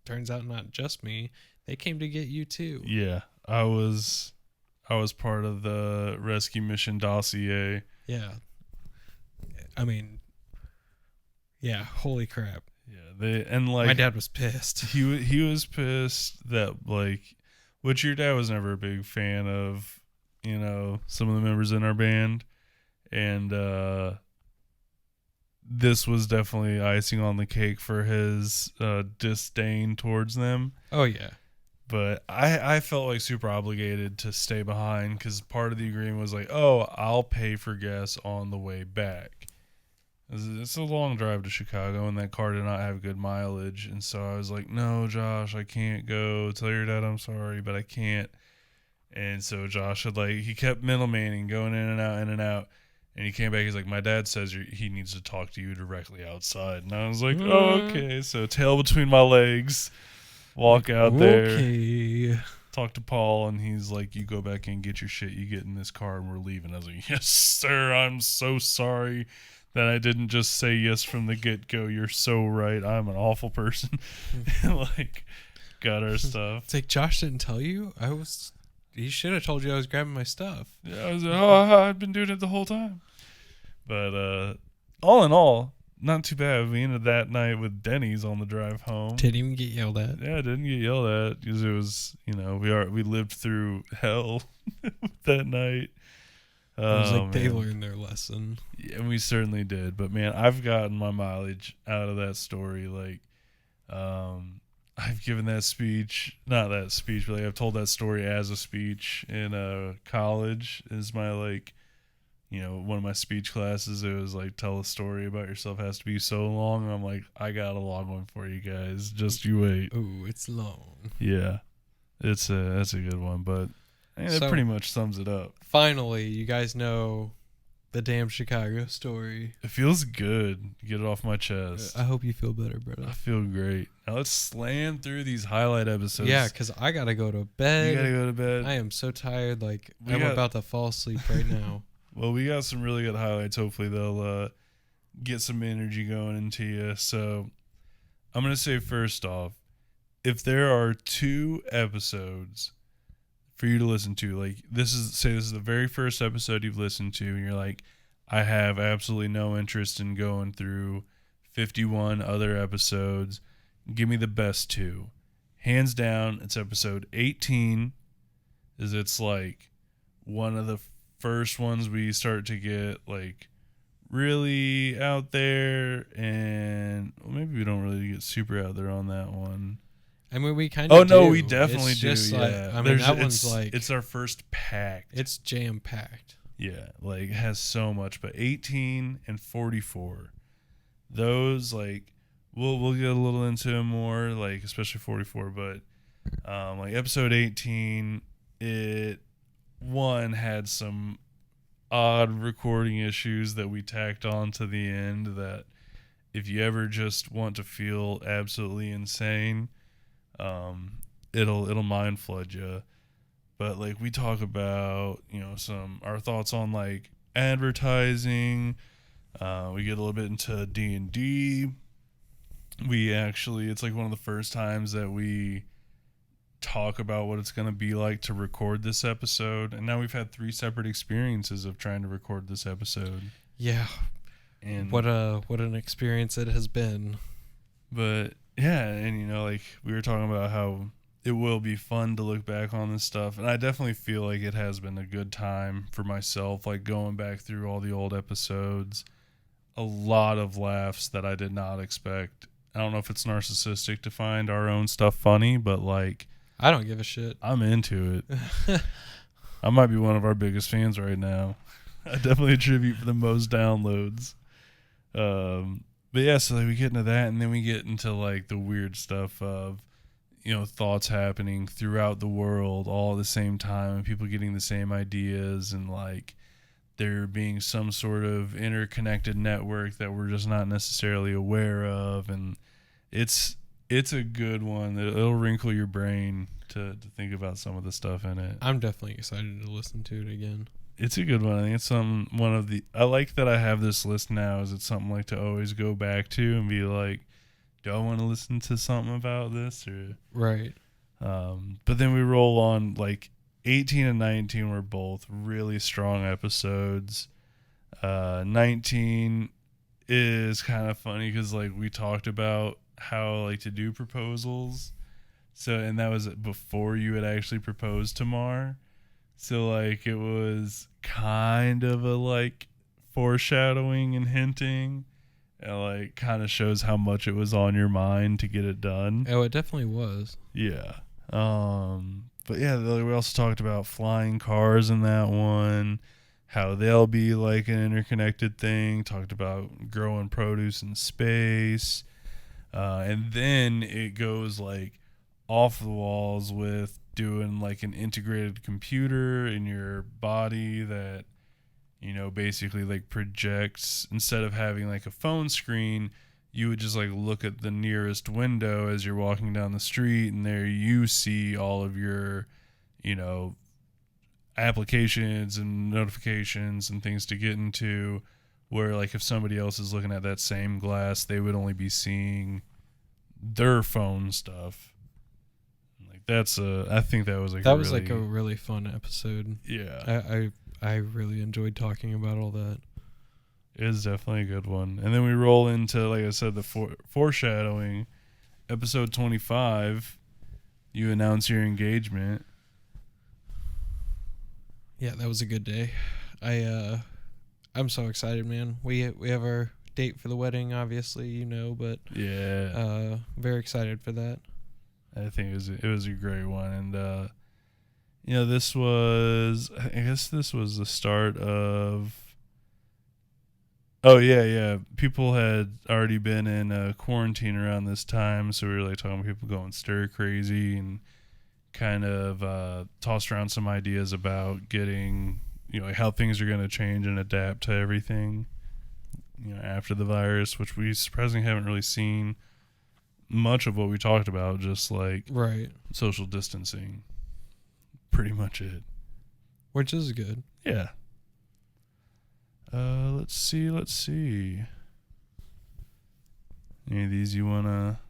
turns out not just me, they came to get you too. Yeah, I was part of the rescue mission dossier. Yeah. I mean, yeah, holy crap. Yeah, my dad was pissed. He was pissed that like, which your dad was never a big fan of, some of the members in our band, and this was definitely icing on the cake for his disdain towards them. Oh yeah. But I felt like super obligated to stay behind because part of the agreement was like, oh, I'll pay for gas on the way back. It's a long drive to Chicago, and that car did not have good mileage. And so I was like, no, Josh, I can't go. Tell your dad I'm sorry, but I can't. And so Josh had he kept middlemaning, going in and out, in and out. And he came back. He's like, my dad says he needs to talk to you directly outside. And I was like, oh, okay. So tail between my legs, walk out there, talk to Paul. And he's like, you go back and get your shit. You get in this car and we're leaving. I was like, yes, sir. I'm so sorry that I didn't just say yes from the get-go. You're so right. I'm an awful person. And got our stuff. It's like, Josh didn't tell you? He should have told you I was grabbing my stuff. Yeah, I was like, I've been doing it the whole time. But all in all, not too bad. We ended that night with Denny's on the drive home. Didn't even get yelled at. Yeah, didn't get yelled at because it was, we lived through hell that night. It was like they learned their lesson. Yeah, we certainly did. But man, I've gotten my mileage out of that story. I've given that speech, not that speech, but I've told that story as a speech in college. Is my one of my speech classes. It was tell a story about yourself has to be so long. And I'm like, I got a long one for you guys. Just you wait. Oh, it's long. Yeah, that's a good one, but that pretty much sums it up. Finally, you guys know the damn Chicago story. It feels good. Get it off my chest. I hope you feel better, brother. I feel great. Now let's slam through these highlight episodes. Yeah, because I got to go to bed. You got to go to bed. I am so tired. I'm about to fall asleep right now. Well, we got some really good highlights. Hopefully they'll get some energy going into you. So I'm going to say first off, if there are 2 episodes for you to listen to, this is the very first episode you've listened to, and you're like, I have absolutely no interest in going through 51 other episodes. Give me the best 2. Hands down, it's episode 18. It's one of the first ones we start to get really out there, and maybe we don't really get super out there on that one. I mean, we kind of Oh, no, we definitely do, yeah. That one's it's our first packed. It's jam-packed. Yeah, it has so much. But 18 and 44, those, we'll get a little into them more, especially 44. But, episode 18, it, had some odd recording issues that we tacked on to the end that if you ever just want to feel absolutely insane, it'll mind flood you. But we talk about our thoughts on advertising. We get a little bit into D&D. We actually, it's one of the first times that we talk about what it's going to be like to record this episode, and now we've had 3 separate experiences of trying to record this episode. Yeah, and what an experience it has been. But yeah, and we were talking about how it will be fun to look back on this stuff, and I definitely feel like it has been a good time for myself, going back through all the old episodes. A lot of laughs that I did not expect. I don't know if it's narcissistic to find our own stuff funny, but I don't give a shit. I'm into it. I might be one of our biggest fans right now. I definitely attribute for the most downloads. But yeah, so we get into that, and then we get into the weird stuff of thoughts happening throughout the world all at the same time, and people getting the same ideas, and there being some sort of interconnected network that we're just not necessarily aware of, and it's a good one. It'll wrinkle your brain to think about some of the stuff in it. I'm definitely excited to listen to it again. It's a good one. I think it's I like that I have this list now. Is it something to always go back to and be like, do I want to listen to something about this or right? But then we roll on 18 and 19 were both really strong episodes. 19 is kind of funny because we talked about how to do proposals. So, and that was before you had actually proposed to Mar. So it was kind of a foreshadowing and hinting. and like kind of shows how much it was on your mind to get it done. Oh, it definitely was. Yeah. But yeah, we also talked about flying cars in that one, how they'll be like an interconnected thing. Talked about growing produce in space. And then it goes like off the walls with doing like an integrated computer in your body that, you know, basically like projects, instead of having like a phone screen, you would just like look at the nearest window as you're walking down the street, and there you see all of your, you know, applications and notifications and things to get into, where like if somebody else is looking at that same glass, they would only be seeing their phone stuff. Like I think that was like a really fun episode. Yeah. I really enjoyed talking about all that. It is definitely a good one. And then we roll into, like I said, the foreshadowing. Episode 25, you announce your engagement. Yeah, that was a good day. I'm so excited, man. We have our date for the wedding, obviously, you know, but yeah, very excited for that. I think it was a great one, and you know, I guess this was the start of. Oh yeah. People had already been in quarantine around this time, so we were like talking about people going stir crazy and kind of tossed around some ideas about getting, you know, how things are going to change and adapt to everything, you know, after the virus, which we surprisingly haven't really seen much of what we talked about, just like right, social distancing. Pretty much it. Which is good. Yeah. Let's see. Any of these you wanna?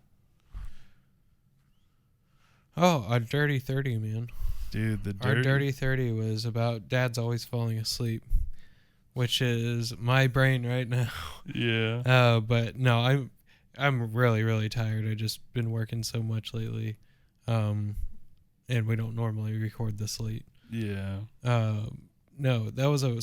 Oh, our Dirty 30, man. Dude, our Dirty 30 was about Dad's always falling asleep, which is my brain right now. Yeah. But no, I'm really, really tired. I've just been working so much lately. And we don't normally record this late. Yeah. No, that was a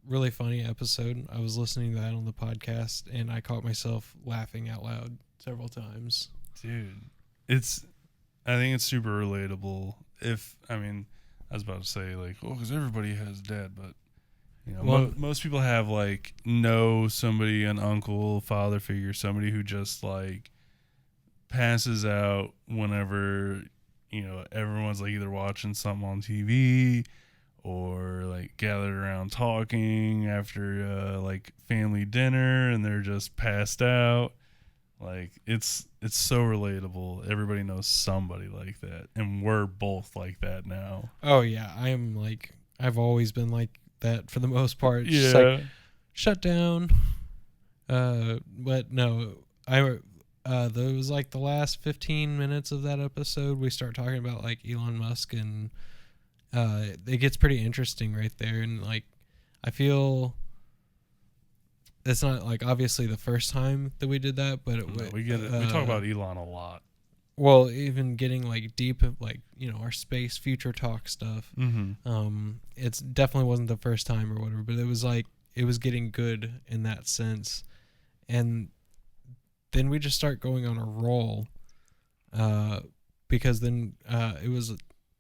really funny episode. I was listening to that on the podcast, and I caught myself laughing out loud several times. Dude, I think it's super relatable. I was about to say like, oh, because everybody has dad, but you know, most people have like somebody, an uncle, father figure, somebody who just like passes out whenever, you know, everyone's like either watching something on TV or like gathered around talking after like family dinner, and they're just passed out. Like it's so relatable. Everybody knows somebody like that, and we're both like that now. Oh yeah, I've always been like that for the most part. Yeah. Just like, shut down. But no, there was like the last 15 minutes of that episode, we start talking about like Elon Musk, and it gets pretty interesting right there. And like, I feel it's not like obviously the first time that we did that, but we get it. We talk about Elon a lot. Well, even getting like deep, like, you know, our space future talk stuff. Mm-hmm. It's definitely wasn't the first time or whatever, but it was like it was getting good in that sense, and then we just start going on a roll, because then it was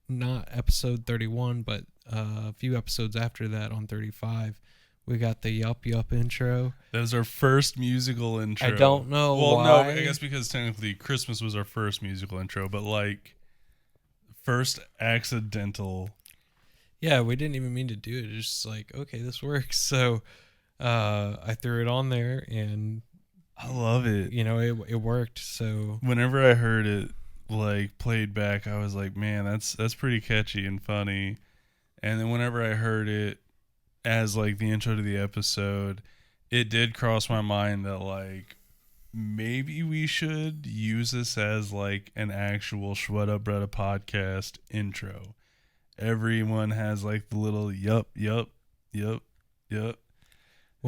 not episode 31, but a few episodes after that on 35. We got the Yup Yup intro. That was our first musical intro. I don't know why. Well, no, I guess because technically Christmas was our first musical intro, but like first accidental. Yeah, we didn't even mean to do it. It's just like, okay, this works. So I threw it on there, and I love it. You know, it worked. So whenever I heard it like played back, I was like, man, that's pretty catchy and funny. And then whenever I heard it as like the intro to the episode, it did cross my mind that like maybe we should use this as like an actual Shwaddhup Bruddah podcast intro. Everyone has like the little yup. We'll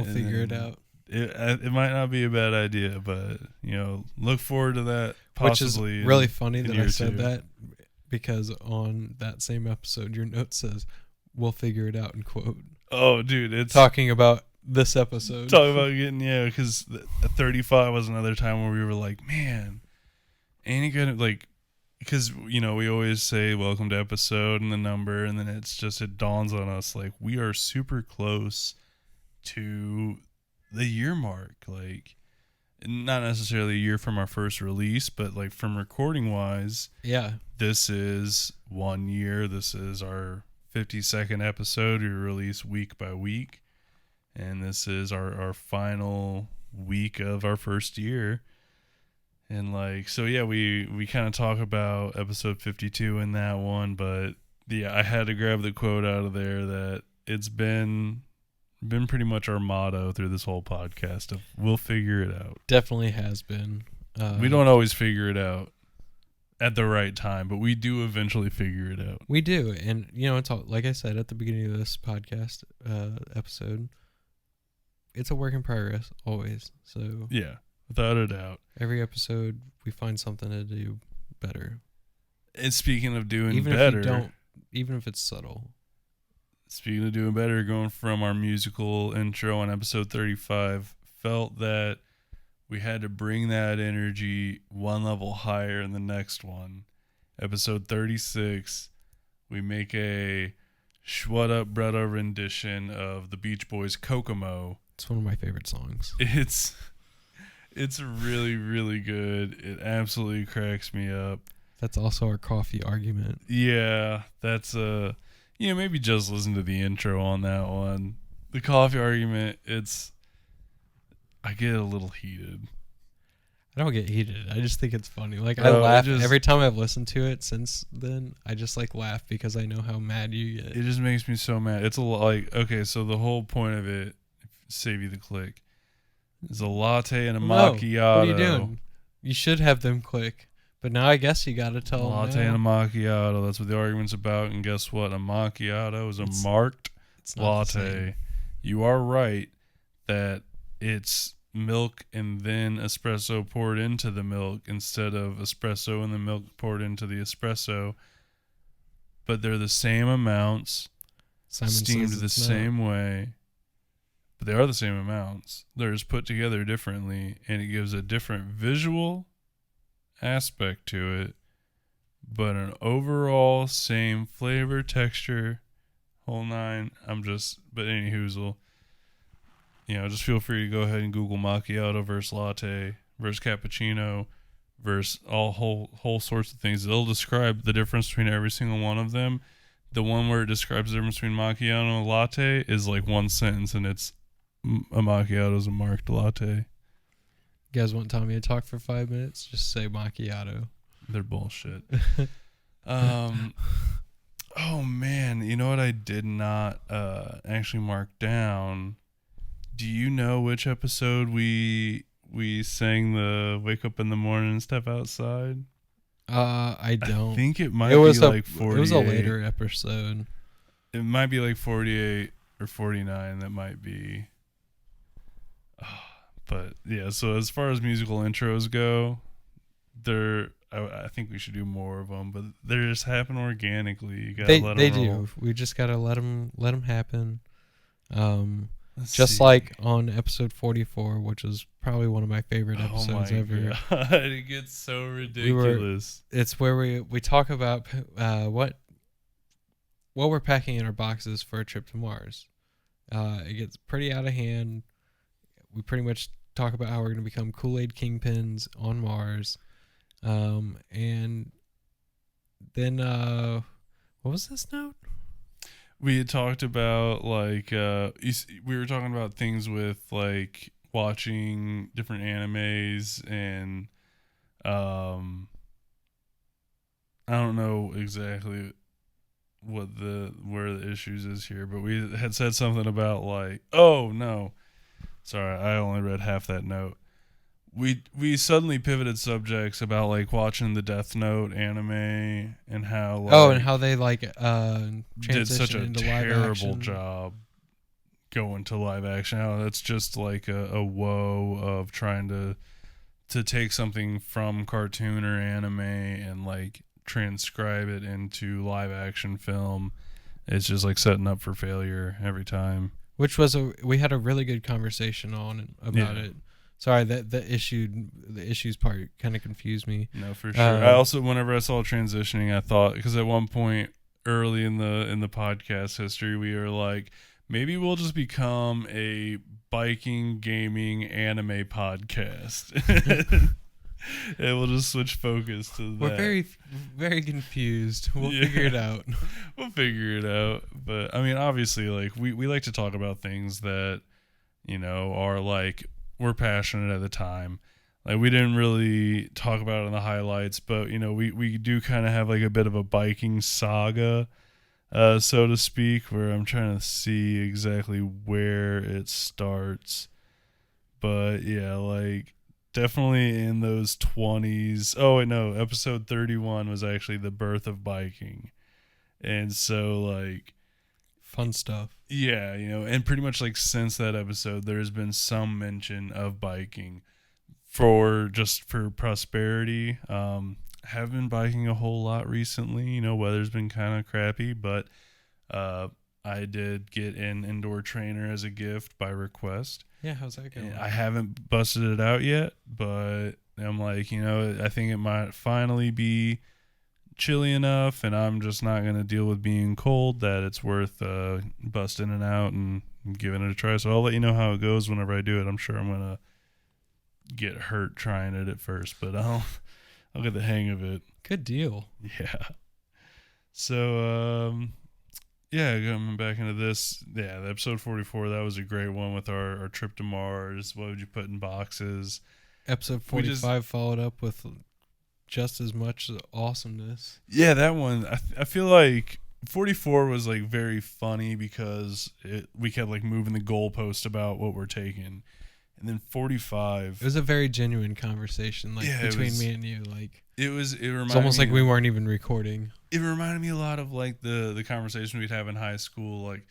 figure it out. It might not be a bad idea, but you know, look forward to that. Possibly. Which is really funny that I said that, because on that same episode, your note says, "We'll figure it out," in quote. Oh, dude, it's talking about this episode. Talk about getting, because 35 was another time where we were like, man, ain't it gonna, like, because, we always say welcome to episode and the number, and then it dawns on us, like, we are super close to the year mark. Like, not necessarily a year from our first release, but, like, from recording wise, this is 1 year. This is our 52nd episode. We release week by week, and this is our final week of our first year. And like, so yeah, we kind of talk about episode 52 in that one, but I had to grab the quote out of there that it's been pretty much our motto through this whole podcast of we'll figure it out. Definitely has been. We don't always figure it out at the right time, but we do eventually figure it out. We do. And it's all, like I said at the beginning of this podcast episode, it's a work in progress always. So yeah, without a doubt. Every episode, we find something to do better. And speaking of doing even better, even if it's subtle. Speaking of doing better, going from our musical intro on episode 35, felt that we had to bring that energy one level higher in the next one. Episode 36, we make a Shwaddhup Bruddah rendition of the Beach Boys' Kokomo. It's one of my favorite songs. It's really, really good. It absolutely cracks me up. That's also our coffee argument. Yeah, that's maybe just listen to the intro on that one. The coffee argument, I get a little heated. I don't get heated. I just think it's funny. Like, I laugh every time I've listened to it since then. I just like laugh because I know how mad you get. It just makes me so mad. It's okay, so the whole point of it, save you the click, is a latte and a macchiato. What are you doing? You should have them click. But now I guess you got to tell them. Latte and a macchiato. That's what the argument's about. And guess what? A macchiato is a marked latte. You are right that it's milk and then espresso poured into the milk instead of espresso and the milk poured into the espresso. But they're the same amounts, steamed the same way. But they are the same amounts. They're just put together differently, and it gives a different visual aspect to it, but an overall same flavor, texture, whole nine. But any hoozle, just feel free to go ahead and Google macchiato versus latte versus cappuccino versus all whole sorts of things. It'll describe the difference between every single one of them. The one where it describes the difference between macchiato and a latte is like one sentence, and it's a macchiato is a marked latte. You guys want Tommy to talk for 5 minutes? Just say macchiato. They're bullshit. Oh man, you know what I did not actually mark down? Do you know which episode we sang the wake up in the morning and step outside? I don't. I think it might be like 48. It was a later episode. It might be like 48 or 49. That might be. But yeah, so as far as musical intros go, I think we should do more of them, but they just happen organically. You gotta let them roll. Do. We just gotta let them happen. Just like on episode 44, which was probably one of my favorite episodes ever. God, it gets so ridiculous. It's where we talk about what we're packing in our boxes for a trip to Mars. It gets pretty out of hand. We pretty much talk about how we're going to become Kool-Aid kingpins on Mars. And then, what was this note? We had talked about, like, we were talking about things with, like, watching different animes and, I don't know exactly where the issues is here, but we had said something about, like, oh, no. Sorry, I only read half that note. We suddenly pivoted subjects about like watching the Death Note anime and how and how they like did such a into terrible job going to live action. How that's just like a woe of trying to take something from cartoon or anime and like transcribe it into live action film. It's just like setting up for failure every time. which was we had a really good conversation on about it. Sorry, the issues part kind of confused me. No, for sure. I also, whenever I saw transitioning, I thought, because at one point early in the podcast history, we were like, maybe we'll just become a biking, gaming, anime podcast. And we'll just switch focus to that. We're very, very confused. We'll figure it out. We'll figure it out. But I mean, obviously, like we like to talk about things that, are like we're passionate at the time. Like we didn't really talk about it in the highlights, but we do kind of have like a bit of a biking saga, so to speak, where I'm trying to see exactly where it starts. But yeah, like definitely in those 20s. Oh, wait, no, episode 31 was actually the birth of biking. And so, like, fun stuff. Yeah, and pretty much like since that episode, there's been some mention of biking for prosperity. Have been biking a whole lot recently. Weather's been kind of crappy, but I did get an indoor trainer as a gift by request. Yeah, how's that going? I haven't busted it out yet, but I'm like, I think it might finally be chilly enough, and I'm just not going to deal with being cold, that it's worth busting it out and giving it a try. So I'll let you know how it goes whenever I do it. I'm sure I'm going to get hurt trying it at first, but I'll get the hang of it. Good deal. Yeah. So, yeah, coming back into this, the episode 44, that was a great one with our trip to Mars. What would you put in boxes? Episode 45 followed up with just as much awesomeness. Yeah, that one, I feel like 44 was like very funny because we kept like moving the goalpost about what we're taking. And then 45, it was a very genuine conversation, like between me and you. Like it reminded it's almost like we weren't even recording. It reminded me a lot of like the conversation we'd have in high school, like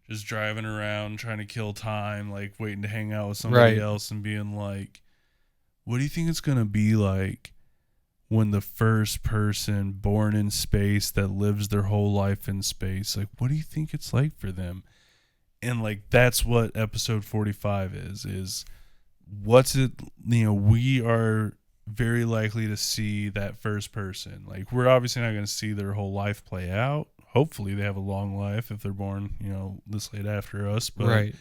just driving around trying to kill time, like waiting to hang out with somebody else and being like, what do you think it's gonna be like when the first person born in space that lives their whole life in space, like what do you think it's like for them? And like that's what episode 45 is what's it, we are very likely to see that first person. Like we're obviously not going to see their whole life play out. Hopefully they have a long life if they're born, this late after us, but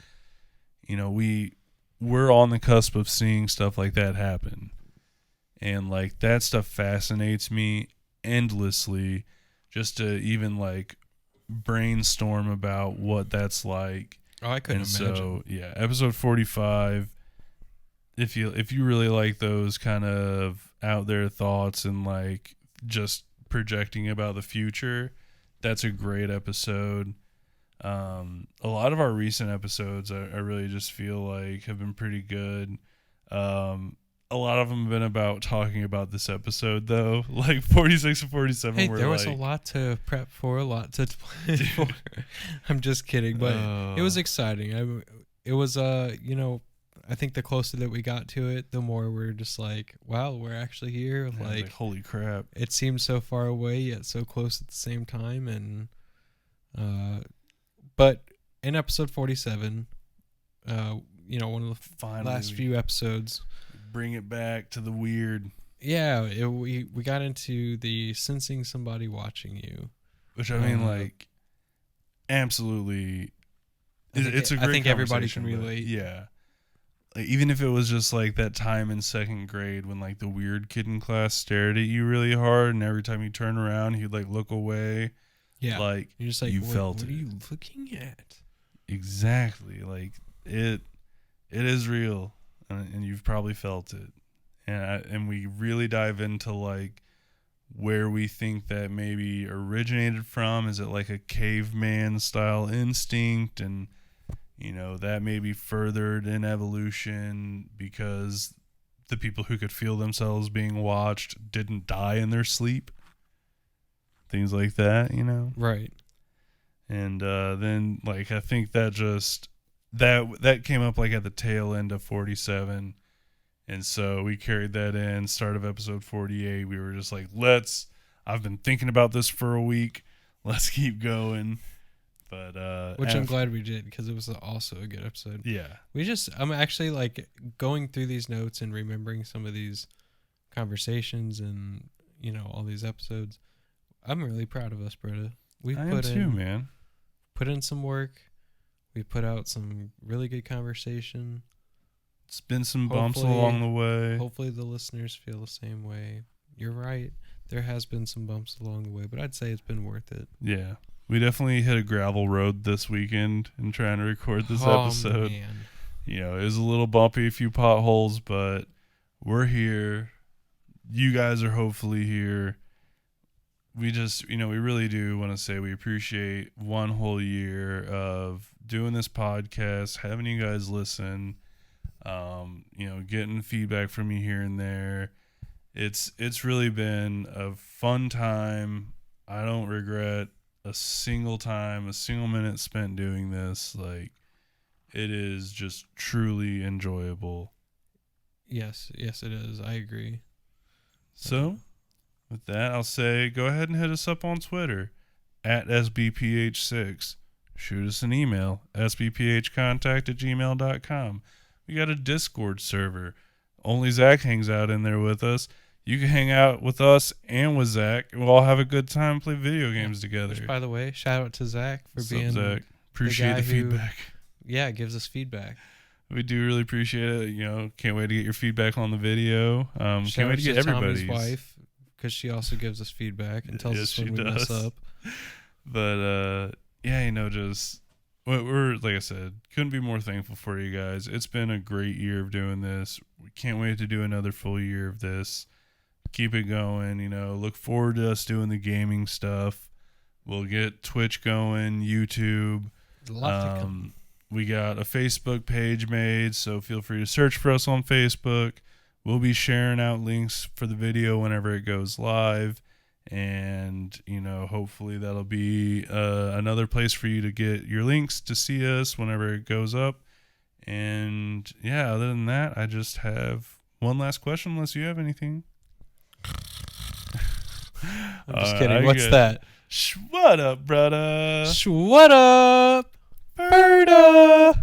we're on the cusp of seeing stuff like that happen. And like that stuff fascinates me endlessly, just to even like brainstorm about what that's like. Oh, I couldn't imagine. So yeah, episode 45. If you really like those kind of out there thoughts and like just projecting about the future, that's a great episode. A lot of our recent episodes, I really just feel like have been pretty good. A lot of them have been about talking about this episode, though. Like 46 and 47 hey, were there was a lot to prep for, a lot to plan for. I'm just kidding, but it was exciting. It was, I think the closer that we got to it, the more we're just like, wow, we're actually here. Yeah, like, holy crap. It seems so far away, yet so close at the same time. And, but in episode 47, one of the last few episodes, bring it back to the weird. Yeah, we got into the sensing somebody watching you, which I mean, like, absolutely, it's a great. I think everybody can relate. Yeah, like, even if it was just like that time in second grade when like the weird kid in class stared at you really hard, and every time you turn around, he'd like look away. Yeah, like you're just like, you felt what it. What are you looking at? Exactly, like it is real. And you've probably felt it, and we really dive into like where we think that maybe originated from. Is it like a caveman style instinct, and that may be furthered in evolution because the people who could feel themselves being watched didn't die in their sleep, things like that, right? And then like I think that just that came up like at the tail end of 47, and so we carried that in. Start of episode 48, we were just like, I've been thinking about this for a week, let's keep going. But which I'm glad we did because it was also a good episode. Yeah. I'm actually like going through these notes and remembering some of these conversations and, you know, all these episodes. I'm really proud of us, Bruddah. I am too, man. Put in some work. We put out some really good conversation. It's been some bumps along the way. Hopefully the listeners feel the same way. You're right. There has been some bumps along the way, but I'd say it's been worth it. Yeah. We definitely hit a gravel road this weekend in trying to record this episode. Man. You know, it was a little bumpy, a few potholes, but we're here. You guys are hopefully here. We just, you know, we really do want to say we appreciate one whole year of doing this podcast, having you guys listen, you know, getting feedback from you here and there. It's really been a fun time. I don't regret a single minute spent doing this. Like, it is just truly enjoyable. Yes, it is. I agree. So, with that, I'll say go ahead and hit us up on Twitter at SBPH6. Shoot us an email, sbphcontact@gmail.com. We got a Discord server. Only Zach hangs out in there with us. You can hang out with us and with Zach. We'll all have a good time and play video games together. Which, by the way, shout out to Zach for What's being up, Zach? Appreciate the feedback. Gives us feedback. We do really appreciate it. You know, can't wait to get your feedback on the video. Can't Shout wait to get everybody's. Tommy's wife, because she also gives us feedback and tells us when we mess up. But yeah, you know, just we're like I said, couldn't be more thankful for you guys. It's been a great year of doing this. We can't wait to do another full year of this. Keep it going. You know, look forward to us doing the gaming stuff. We'll get Twitch going, YouTube. We got a Facebook page made, so feel free to search for us on Facebook. We'll be sharing out links for the video whenever it goes live. And, you know, hopefully that'll be another place for you to get your links to see us whenever it goes up. And, yeah, other than that, I just have one last question, unless you have anything. I'm just kidding. What's that? Shwaddhup Bruddah. Shwaddhup Bruddah.